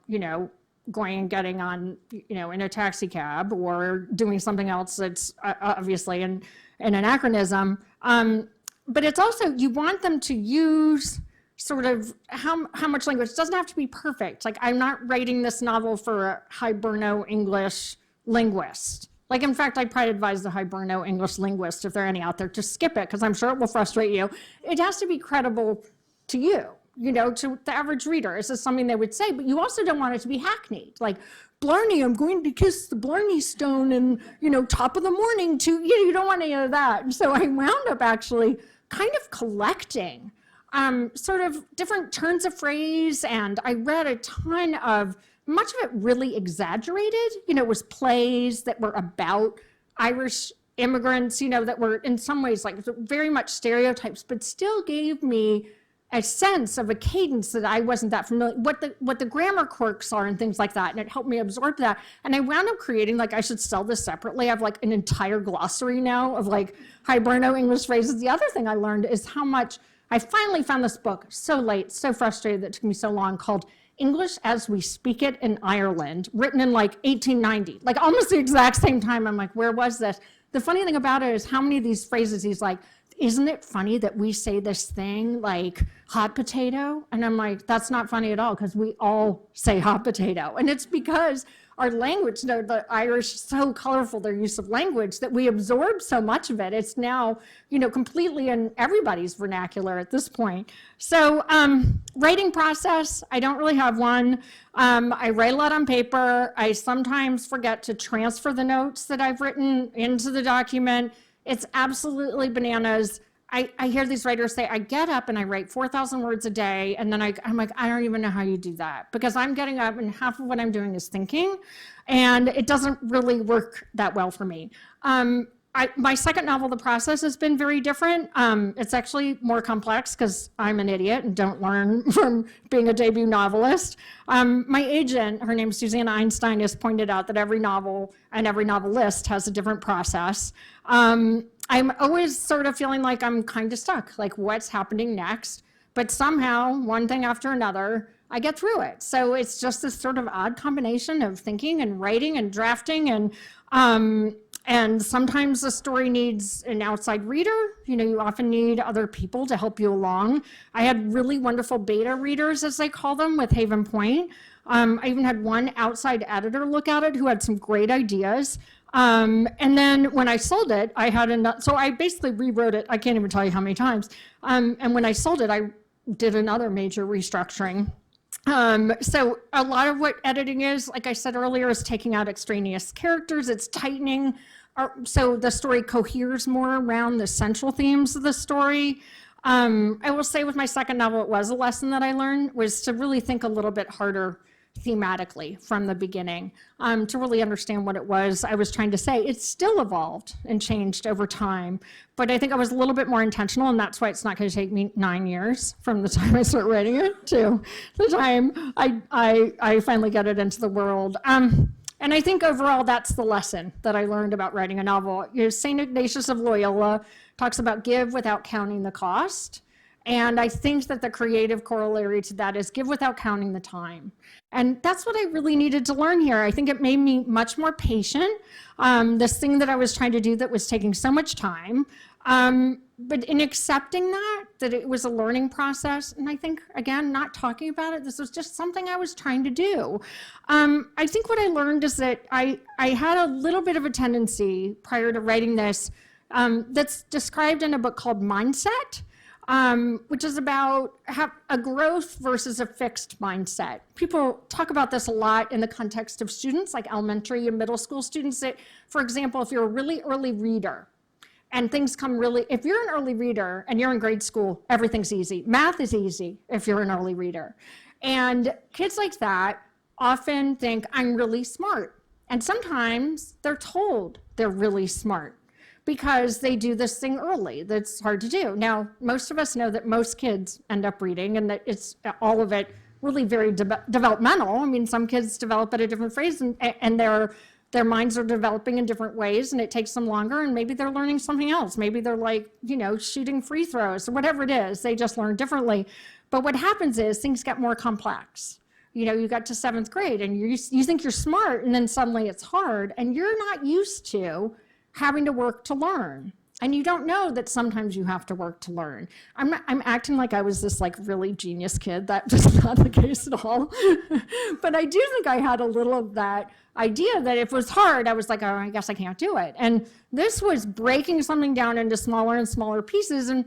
going and getting on, in a taxi cab or doing something else that's obviously an anachronism. But it's also, you want them to use sort of how much language. It doesn't have to be perfect. Like, I'm not writing this novel for a Hiberno English linguist. Like, in fact, I'd probably advise the Hiberno English linguist, if there are any out there, to skip it, because I'm sure it will frustrate you. It has to be credible to you, to the average reader. This is something they would say, but you also don't want it to be hackneyed. Like, Blarney, I'm going to kiss the Blarney Stone and, top of the morning to, you don't want any of that. And so I wound up actually kind of collecting sort of different turns of phrase, and I read a ton of, much of it really exaggerated. It was plays that were about Irish immigrants, that were in some ways like very much stereotypes, but still gave me a sense of a cadence that I wasn't that familiar, what the grammar quirks are and things like that. And it helped me absorb that. And I wound up creating, like, I should sell this separately. I have like an entire glossary now of like Hiberno English phrases. The other thing I learned is how much, I finally found this book so late, so frustrated that it took me so long, called English as We Speak It in Ireland, written in like 1890, like almost the exact same time. I'm like, where was this? The funny thing about it is how many of these phrases he's like, isn't it funny that we say this thing like hot potato? And I'm like, that's not funny at all, because we all say hot potato. And it's because our language, the Irish, is so colorful, their use of language, that we absorb so much of it. It's now, completely in everybody's vernacular at this point. So writing process, I don't really have one. I write a lot on paper. I sometimes forget to transfer the notes that I've written into the document. It's absolutely bananas. I hear these writers say, I get up and I write 4,000 words a day, and then I'm like, I don't even know how you do that, because I'm getting up and half of what I'm doing is thinking, and it doesn't really work that well for me. My second novel, the process has been very different. It's actually more complex because I'm an idiot and don't learn from being a debut novelist. My agent, her name's Susanna Einstein, has pointed out that every novel and every novelist has a different process. I'm always sort of feeling like I'm kind of stuck, like what's happening next? But somehow, one thing after another, I get through it. So it's just this sort of odd combination of thinking and writing and drafting, and sometimes the story needs an outside reader. You often need other people to help you along. I had really wonderful beta readers, as they call them, with Haven Point. I even had one outside editor look at it who had some great ideas. And then when I sold it, I had enough, so I basically rewrote it. I can't even tell you how many times. And when I sold it, I did another major restructuring. So a lot of what editing is, like I said earlier, is taking out extraneous characters. It's tightening, so the story coheres more around the central themes of the story. I will say with my second novel, it was a lesson that I learned, was to really think a little bit harder thematically from the beginning, to really understand what it was I was trying to say. It's still evolved and changed over time, but I think I was a little bit more intentional, and that's why it's not going to take me 9 years from the time I start writing it to the time I finally get it into the world. And I think overall that's the lesson that I learned about writing a novel. St. Ignatius of Loyola talks about give without counting the cost. And I think that the creative corollary to that is give without counting the time. And that's what I really needed to learn here. I think it made me much more patient. This thing that I was trying to do that was taking so much time. But in accepting that it was a learning process, and I think, again, not talking about it, this was just something I was trying to do. I think what I learned is that I had a little bit of a tendency prior to writing this that's described in a book called Mindset, which is about a growth versus a fixed mindset. People talk about this a lot in the context of students, like elementary and middle school students. That, for example, if you're a really early reader and things come if you're an early reader and you're in grade school, everything's easy. Math is easy if you're an early reader. And kids like that often think, I'm really smart. And sometimes they're told they're really smart, because they do this thing early that's hard to do. Now, most of us know that most kids end up reading, and that it's all of it really very developmental. I mean, some kids develop at a different phase, and their minds are developing in different ways, and it takes them longer, and maybe they're learning something else. Maybe they're like, shooting free throws or whatever it is. They just learn differently. But what happens is things get more complex. You got to 7th grade, and you think you're smart, and then suddenly it's hard, and you're not used to having to work to learn. And you don't know that sometimes you have to work to learn. I'm acting like I was this like really genius kid. That's just not the case at all. But I do think I had a little of that idea that if it was hard, I was like, oh, I guess I can't do it. And this was breaking something down into smaller and smaller pieces. And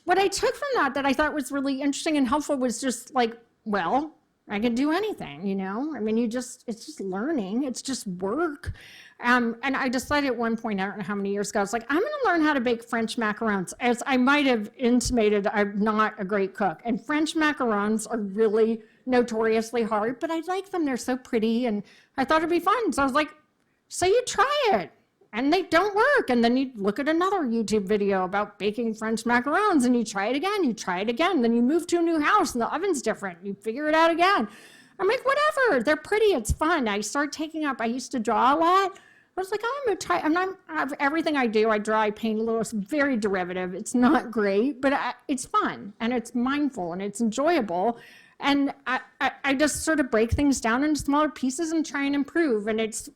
what I took from that I thought was really interesting and helpful was just like, well, I can do anything, I mean, it's just learning. It's just work. And I decided at one point, I don't know how many years ago, I was like, I'm going to learn how to bake French macarons. As I might have intimated, I'm not a great cook. And French macarons are really notoriously hard, but I like them. They're so pretty. And I thought it'd be fun. So I was like, so you try it. And they don't work. And then you look at another YouTube video about baking French macarons, and you try it again. Then you move to a new house and the oven's different. You figure it out again. I'm like, whatever, they're pretty, it's fun. I started taking up, I used to draw a lot. I was like, oh, I'm gonna try, everything I do, I draw, I paint a little, it's very derivative. It's not great, but it's fun, and it's mindful, and it's enjoyable. And I just sort of break things down into smaller pieces and try and improve. And it's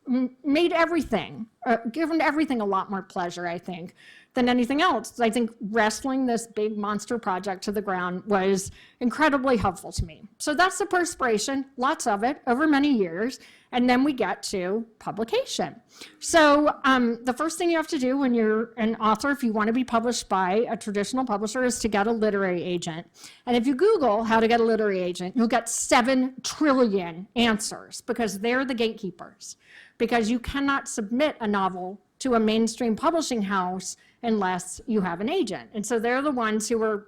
made everything, given everything a lot more pleasure, I think, than anything else. I think wrestling this big monster project to the ground was incredibly helpful to me. So that's the perspiration, lots of it over many years. And then we get to publication. So the first thing you have to do when you're an author, if you want to be published by a traditional publisher, is to get a literary agent. And if you Google how to get a literary agent, you'll get 7 trillion answers, because they're the gatekeepers. Because you cannot submit a novel to a mainstream publishing house unless you have an agent. And so they're the ones who are,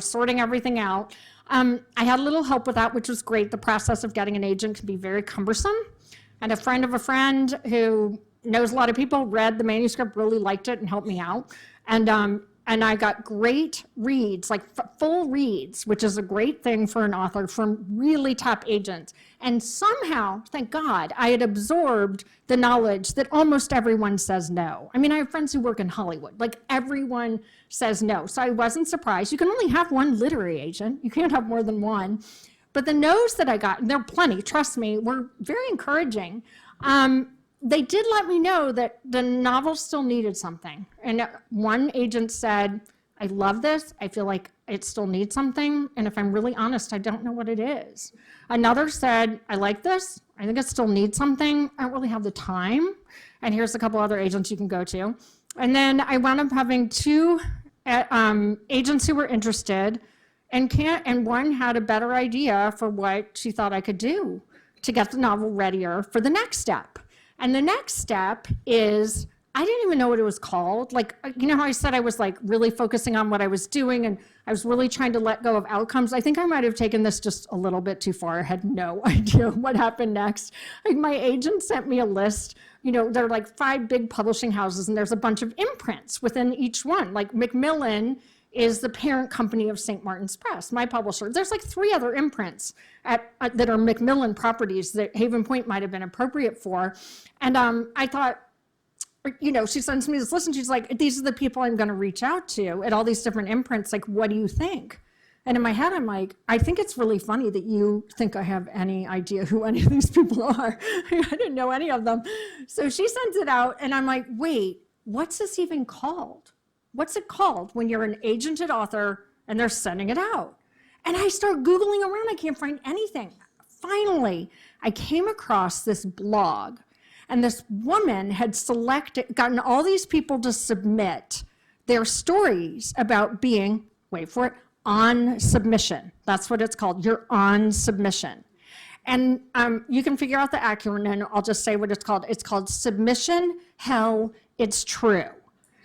sorting everything out. I had a little help with that, which was great. The process of getting an agent can be very cumbersome. And a friend of a friend who knows a lot of people read the manuscript, really liked it, and helped me out. And I got great reads, like full reads, which is a great thing for an author, from really top agents. And somehow, thank God, I had absorbed the knowledge that almost everyone says no. I mean, I have friends who work in Hollywood. Like, everyone says no. So I wasn't surprised. You can only have one literary agent. You can't have more than one. But the no's that I got, and there are plenty, trust me, were very encouraging. They did let me know that the novel still needed something. And one agent said, I love this. I feel like it still needs something. And if I'm really honest, I don't know what it is. Another said, I like this. I think it still needs something. I don't really have the time. And here's a couple other agents you can go to. And then I wound up having 2 agents who were interested, and one had a better idea for what she thought I could do to get the novel readier for the next step. And the next step is, I didn't even know what it was called. Like, how I said I was like really focusing on what I was doing, and I was really trying to let go of outcomes. I think I might have taken this just a little bit too far. I had no idea what happened next. Like, my agent sent me a list. There are like 5 big publishing houses, and there's a bunch of imprints within each one. Like, Macmillan is the parent company of St. Martin's Press, my publisher. There's like 3 other imprints that are Macmillan properties that Haven Point might have been appropriate for. And I thought, she sends me this list, and she's like, these are the people I'm going to reach out to at all these different imprints. Like, what do you think? And in my head, I'm like, I think it's really funny that you think I have any idea who any of these people are. I didn't know any of them. So she sends it out, and I'm like, wait, what's this even called? What's it called when you're an agented author and they're sending it out? And I start Googling around. I can't find anything. Finally, I came across this blog, and this woman had gotten all these people to submit their stories about being, wait for it, on submission. That's what it's called. You're on submission. And you can figure out the acronym. I'll just say what it's called. It's called Submission Hell, It's True.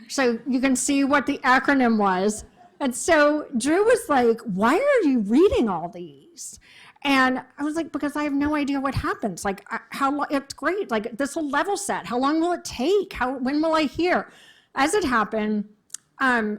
So you can see what the acronym was. And so Drew was like, why are you reading all these? And I was like, because I have no idea what happens. Like, it's great. Like, this will level set. How long will it take? When will I hear? As it happened,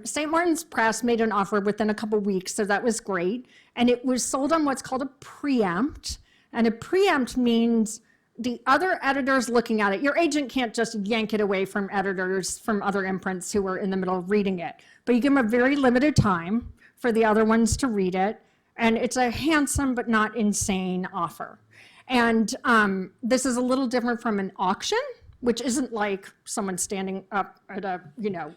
St. Martin's Press made an offer within a couple weeks, so that was great. And it was sold on what's called a preempt. And a preempt means the other editors looking at it. Your agent can't just yank it away from editors from other imprints who are in the middle of reading it. But you give them a very limited time for the other ones to read it. And it's a handsome but not insane offer. And this is a little different from an auction, which isn't like someone standing up at a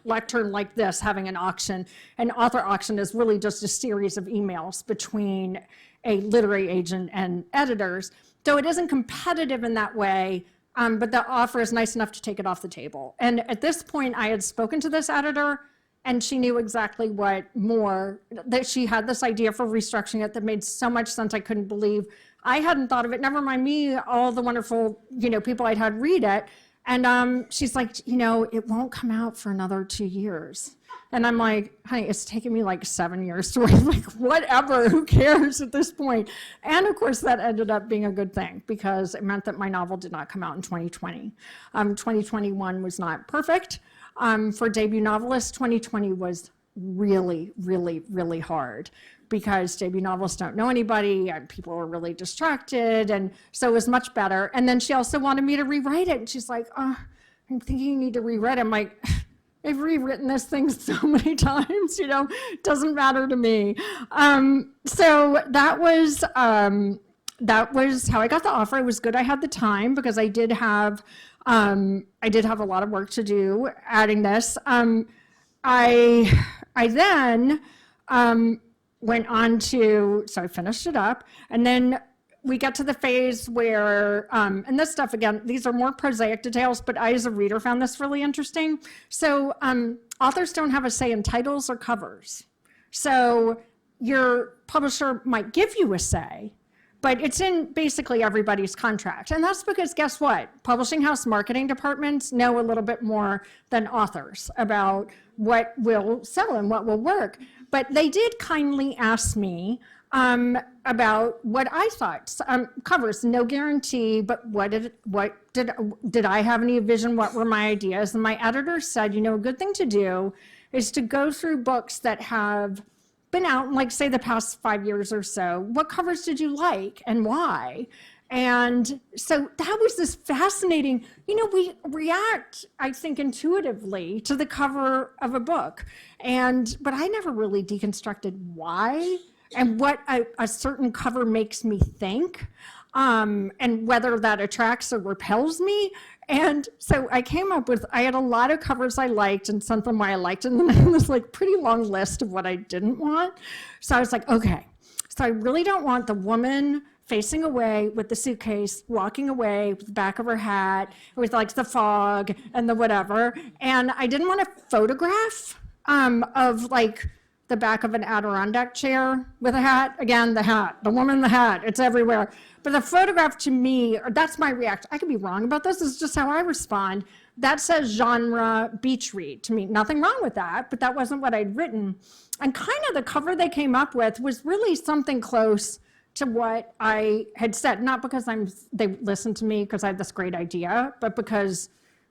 lectern like this having an auction. An author auction is really just a series of emails between a literary agent and editors. So it isn't competitive in that way, but the offer is nice enough to take it off the table. And at this point, I had spoken to this editor, and she knew exactly that she had this idea for restructuring it that made so much sense I couldn't believe. I hadn't thought of it, never mind me, all the wonderful people I'd had read it. And she's like, it won't come out for another 2 years. And I'm like, honey, it's taken me like 7 years to write. Like, whatever, who cares at this point? And of course, that ended up being a good thing, because it meant that my novel did not come out in 2020. 2021 was not perfect. For debut novelists, 2020 was really, really, really hard, because debut novelists don't know anybody, and people were really distracted, and so it was much better. And then she also wanted me to rewrite it, and she's like, I'm thinking you need to rewrite it. I'm like, I've rewritten this thing so many times, doesn't matter to me. So that was how I got the offer. It was good I had the time because I did have a lot of work to do adding this. I then went on to, so I finished it up, and then we get to the phase where, and this stuff, again, these are more prosaic details, but I as a reader found this really interesting. So authors don't have a say in titles or covers. So your publisher might give you a say, but it's in basically everybody's contract. And that's because, guess what? Publishing house marketing departments know a little bit more than authors about what will sell and what will work. But they did kindly ask me about what I thought. Covers, no guarantee, but did I have any vision? What were my ideas? And my editor said, a good thing to do is to go through books that have been out in, like, say, the past 5 years or so. What covers did you like and why? And so that was this fascinating, we react, I think, intuitively to the cover of a book. But I never really deconstructed why and what a certain cover makes me think, and whether that attracts or repels me. And so I came up with, I had a lot of covers I liked and something why I liked it, and then I had this pretty long list of what I didn't want. So I was like, okay, so I really don't want the woman facing away with the suitcase, walking away with the back of her hat, with the fog and the whatever. And I didn't want a photograph of the back of an Adirondack chair with a hat. Again, the hat, the woman, the hat, it's everywhere. But the photograph to me, or that's my reaction. I could be wrong about this. This is just how I respond. That says genre beach read to me. Nothing wrong with that, but that wasn't what I'd written. And kind of the cover they came up with was really something close to what I had said. Not because they listened to me because I had this great idea, but because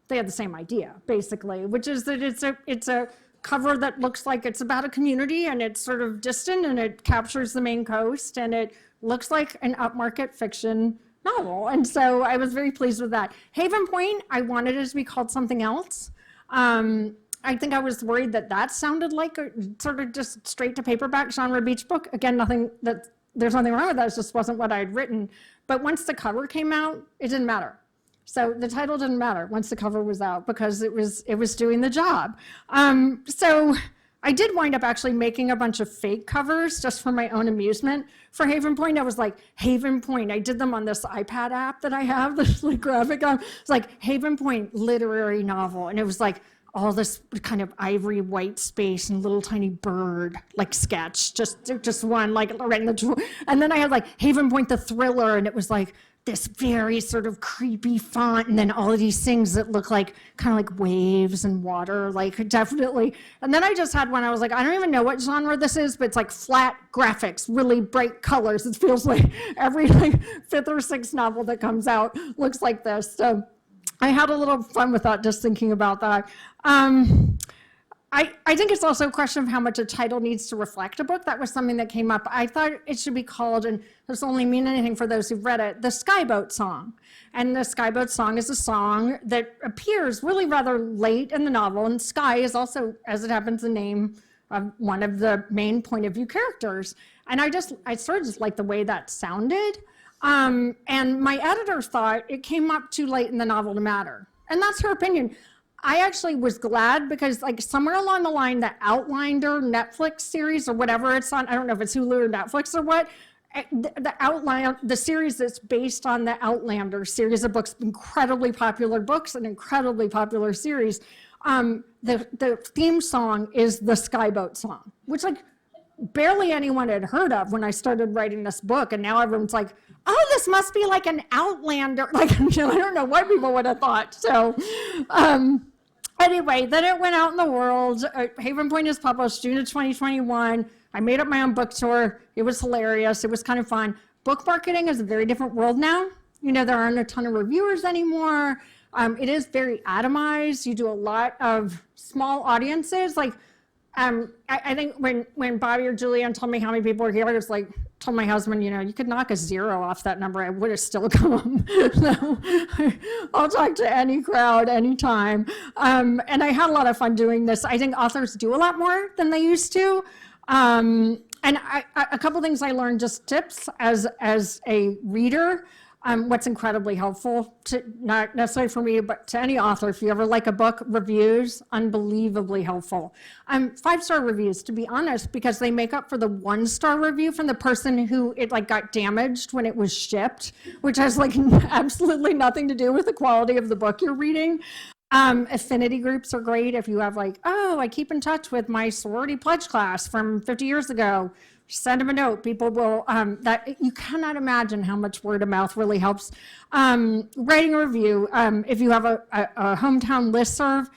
they had the same idea, basically, which is that it's a cover that looks like it's about a community and it's sort of distant and it captures the Maine coast and it looks like an upmarket fiction novel. And so I was very pleased with that. Haven Point, I wanted it to be called something else. I think I was worried that sounded like a sort of just straight to paperback genre beach book. Again, there's nothing wrong with that. It just wasn't what I had written. But once the cover came out, it didn't matter. So the title didn't matter once the cover was out because it was doing the job. So I did wind up actually making a bunch of fake covers just for my own amusement. For Haven Point, I was like, Haven Point. I did them on this iPad app that I have, this graphic app. It's like Haven Point literary novel. And it was all this kind of ivory white space and little tiny bird sketch, just one right in the, and then I had Haven Point the thriller, and it was this very sort of creepy font, and then all of these things that look kind of like waves and water, definitely. And then I just had one, I was I don't even know what genre this is, but it's flat graphics, really bright colors. It feels like every fifth or sixth novel that comes out looks like this. So I had a little fun with that, just thinking about that. I think it's also a question of how much a title needs to reflect a book. That was something that came up. I thought it should be called, and this will only mean anything for those who've read it, the Skyboat Song. And the Skyboat Song is a song that appears really rather late in the novel, and Sky is also, as it happens, the name of one of the main point of view characters. And I sort of just liked the way that sounded. And my editor thought it came up too late in the novel to matter. And that's her opinion. I actually was glad because somewhere along the line, the Outlander Netflix series or whatever it's on, I don't know if it's Hulu or Netflix or what, the series that's based on the Outlander series of books, incredibly popular books, an incredibly popular series. The theme song is the Skyboat Song, which barely anyone had heard of when I started writing this book. And now everyone's oh, this must be an Outlander. I don't know what people would have thought. So anyway, then it went out in the world. Haven Point is published June of 2021. I made up my own book tour. It was hilarious. It was kind of fun. Book marketing is a very different world now. There aren't a ton of reviewers anymore. It is very atomized. You do a lot of small audiences. I think when Bobby or Julianne told me how many people were here, it was told my husband, you could knock a 0 off that number. I would have still come. So I'll talk to any crowd, anytime. And I had a lot of fun doing this. I think authors do a lot more than they used to. And a couple things I learned, just tips as a reader. What's incredibly helpful, to not necessarily for me, but to any author, if you ever like a book, reviews, unbelievably helpful. 5-star reviews, to be honest, because they make up for the 1-star review from the person who it got damaged when it was shipped, which has absolutely nothing to do with the quality of the book you're reading. Affinity groups are great. If you have I keep in touch with my sorority pledge class from 50 years ago, send them a note. People will, that you cannot imagine how much word of mouth really helps. Writing a review, if you have a hometown listserv,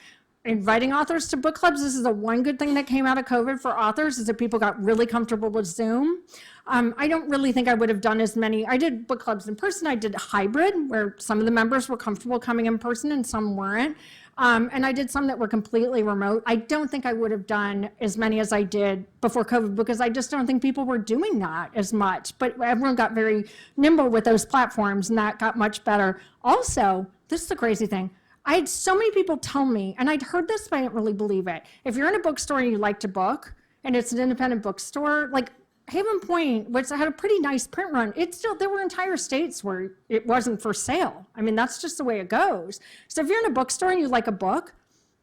inviting authors to book clubs. This is the one good thing that came out of COVID for authors, is that people got really comfortable with Zoom. I don't really think I would have done as many. I did book clubs in person. I did hybrid, where some of the members were comfortable coming in person and some weren't. And I did some that were completely remote. I don't think I would have done as many as I did before COVID, because I just don't think people were doing that as much. But everyone got very nimble with those platforms, and that got much better. Also, this is the crazy thing. I had so many people tell me, and I'd heard this, but I didn't really believe it. If you're in a bookstore and you like to book, and it's an independent bookstore, like Haven Point, which had a pretty nice print run, there were entire states where it wasn't for sale. I mean, that's just the way it goes. So if you're in a bookstore and you like a book,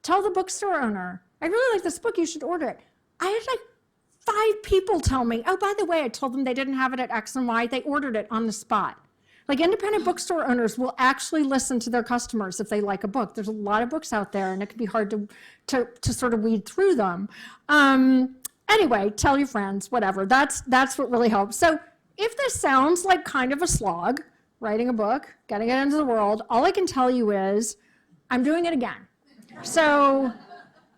tell the bookstore owner, I really like this book, you should order it. I had 5 people tell me, oh, by the way, I told them they didn't have it at X and Y, they ordered it on the spot. Independent bookstore owners will actually listen to their customers if they like a book. There's a lot of books out there, and it can be hard to sort of weed through them. Anyway, tell your friends, whatever. That's what really helps. So if this sounds like kind of a slog, writing a book, getting it into the world, all I can tell you is I'm doing it again. So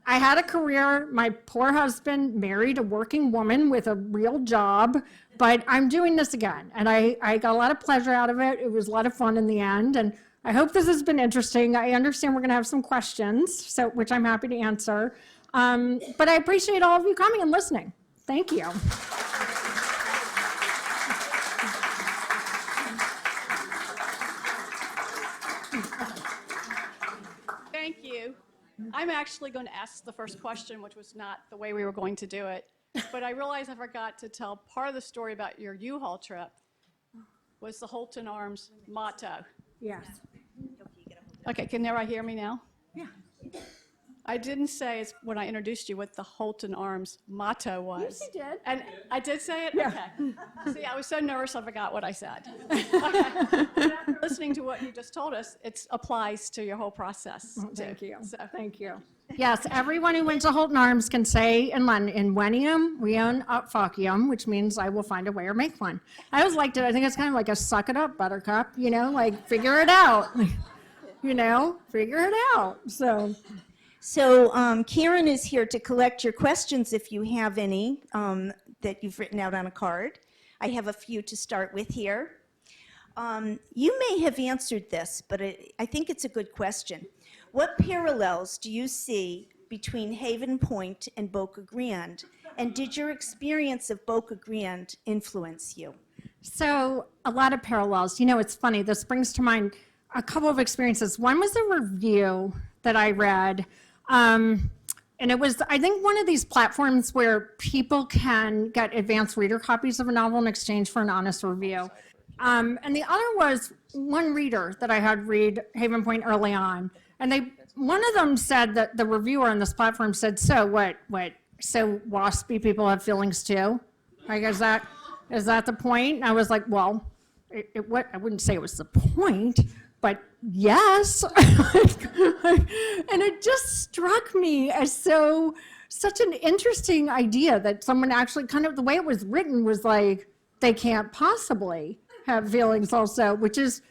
I had a career. My poor husband married a working woman with a real job, but I'm doing this again. And I got a lot of pleasure out of it. It was a lot of fun in the end. And I hope this has been interesting. I understand we're going to have some questions, which I'm happy to answer. But I appreciate all of you coming and listening. Thank you. Thank you. I'm actually going to ask the first question, which was not the way we were going to do it. But I realized I forgot to tell part of the story about your U-Haul trip was the Holton Arms motto. Yes. Okay, can everyone hear me now? Yeah. I didn't say when I introduced you what the Holton Arms motto was. Yes, you did. And I did say it? Yeah. Okay. See, I was so nervous I forgot what I said. Okay. But after listening to what you just told us, it applies to your whole process. Thank you. So. Thank you. Yes, everyone who went to Holton Arms can say in Wenium, we own Facium, which means I will find a way or make one. I always liked it. I think it's kind of like a suck it up, buttercup, figure it out. Figure it out. So Karen is here to collect your questions if you have any that you've written out on a card. I have a few to start with here. You may have answered this, but I think it's a good question. What parallels do you see between Haven Point and Boca Grande? And did your experience of Boca Grande influence you? So a lot of parallels. It's funny. This brings to mind a couple of experiences. One was a review that I read. And it was, I think, one of these platforms where people can get advanced reader copies of a novel in exchange for an honest review. And the other was one reader that I had read Haven Point early on. And one of them said that the reviewer on this platform said, so what, so waspy people have feelings too? Is that the point? And I was like, well, I wouldn't say it was the point, but yes. And it just struck me as such an interesting idea that someone actually the way it was written was like, they can't possibly have feelings also, which is,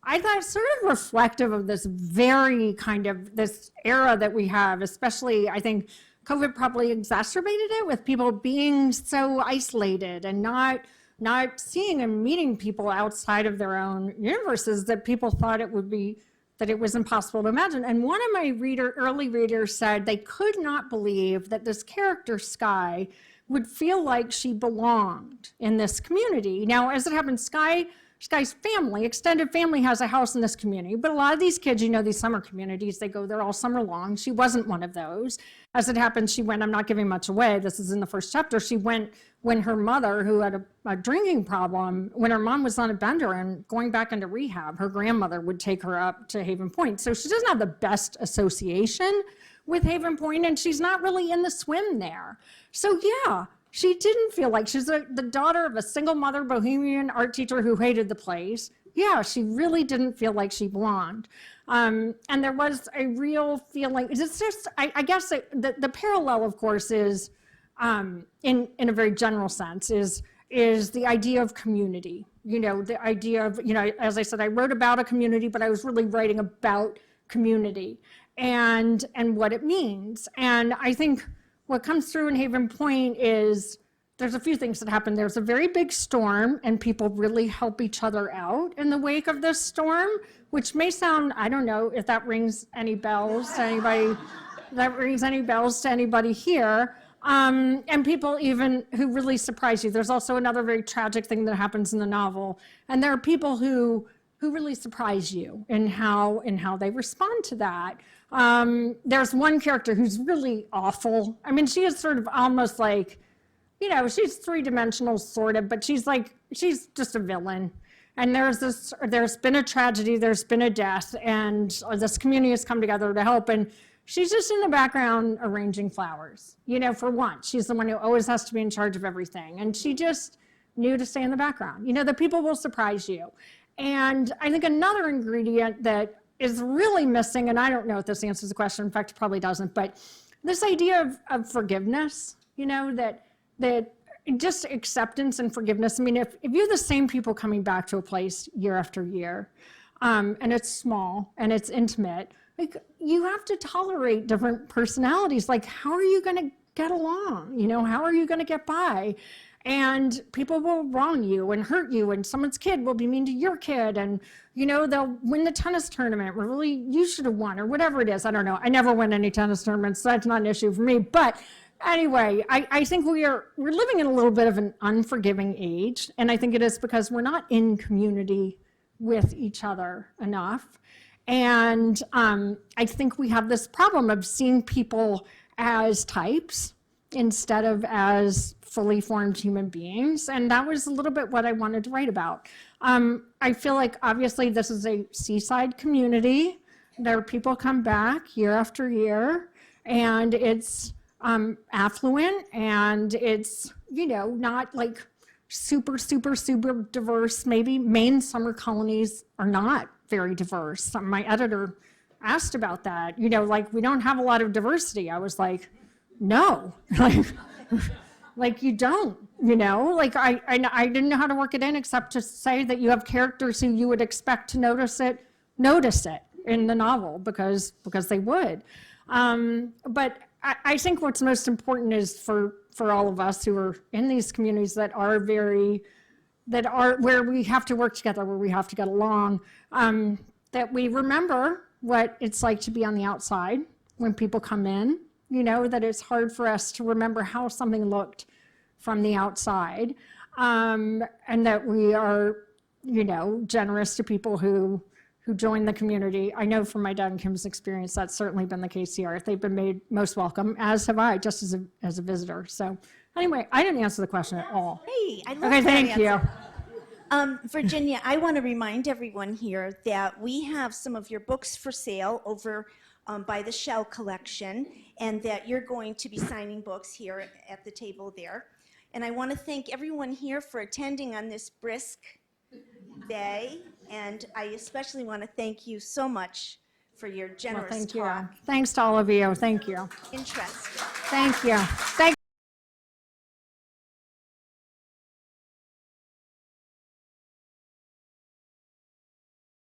I thought, sort of reflective of this very this era that we have, especially, I think COVID probably exacerbated it with people being so isolated and not seeing and meeting people outside of their own universes, that people thought it was impossible to imagine. And one of my early readers said they could not believe that this character, Skye, would feel like she belonged in this community. Now, as it happens, Sky's family, extended family, has a house in this community, but a lot of these kids, these summer communities, they go there all summer long. She wasn't one of those. As it happens, she went, I'm not giving much away, this is in the first chapter, she went when her mother, who had a drinking problem, when her mom was on a bender and going back into rehab, her grandmother would take her up to Haven Point. So she doesn't have the best association with Haven Point, and she's not really in the swim there. So yeah, she didn't feel like she's the daughter of a single mother bohemian art teacher who hated the place. Yeah, she really didn't feel like she belonged. And there was a real feeling, it's just, I guess the parallel, of course, is, in a very general sense, is the idea of community. The idea of, as I said, I wrote about a community, but I was really writing about community and what it means. And I think what comes through in Haven Point is there's a few things that happen. There's a very big storm, and people really help each other out in the wake of this storm, which may sound, I don't know if that rings any bells to anybody, here. And people even who really surprise you. There's also another very tragic thing that happens in the novel. And there are people who really surprise you in how they respond to that. There's one character who's really awful. I mean, she is sort of almost like, she's three-dimensional sort of, but she's just a villain. And there's been a tragedy, there's been a death, and this community has come together to help. And she's just in the background arranging flowers. For once, she's the one who always has to be in charge of everything. And she just knew to stay in the background. The people will surprise you. And I think another ingredient that is really missing, and I don't know if this answers the question, in fact, it probably doesn't, but this idea of forgiveness, that just acceptance and forgiveness. I mean, if you have the same people coming back to a place year after year, and it's small and it's intimate, like, you have to tolerate different personalities. Like, how are you going to get along? How are you going to get by? And people will wrong you and hurt you, and someone's kid will be mean to your kid, and they'll win the tennis tournament where really you should have won, or whatever it is. I don't know. I never win any tennis tournaments, so that's not an issue for me. But anyway, I think we're living in a little bit of an unforgiving age, and I think it is because we're not in community with each other enough. And I think we have this problem of seeing people as types instead of as fully formed human beings. And that was a little bit what I wanted to write about. I feel like obviously this is a seaside community. There are people come back year after year, and it's affluent, and it's, not like super, super, super diverse. Maybe Maine summer colonies are not very diverse. My editor asked about that, like, we don't have a lot of diversity. I was like, no, like you don't, like I didn't know how to work it in except to say that you have characters who you would expect to notice it in the novel because they would. But I think what's most important is for all of us who are in these communities that are where we have to work together, where we have to get along, that we remember what it's like to be on the outside when people come in, that it's hard for us to remember how something looked from the outside, and that we are, generous to people who join the community. I know from my dad and Kim's experience, that's certainly been the case here. They've been made most welcome, as have I, just as a visitor. So anyway, I didn't answer the question at all. Hey, I love Okay, that thank you. answer. Virginia, I want to remind everyone here that we have some of your books for sale over by the Shell Collection, and that you're going to be signing books here at the table there. And I want to thank everyone here for attending on this brisk day, and I especially want to thank you so much for your Well, generous thank talk. you. Thanks to all of you. Thank you. Interest. Thank you. Thank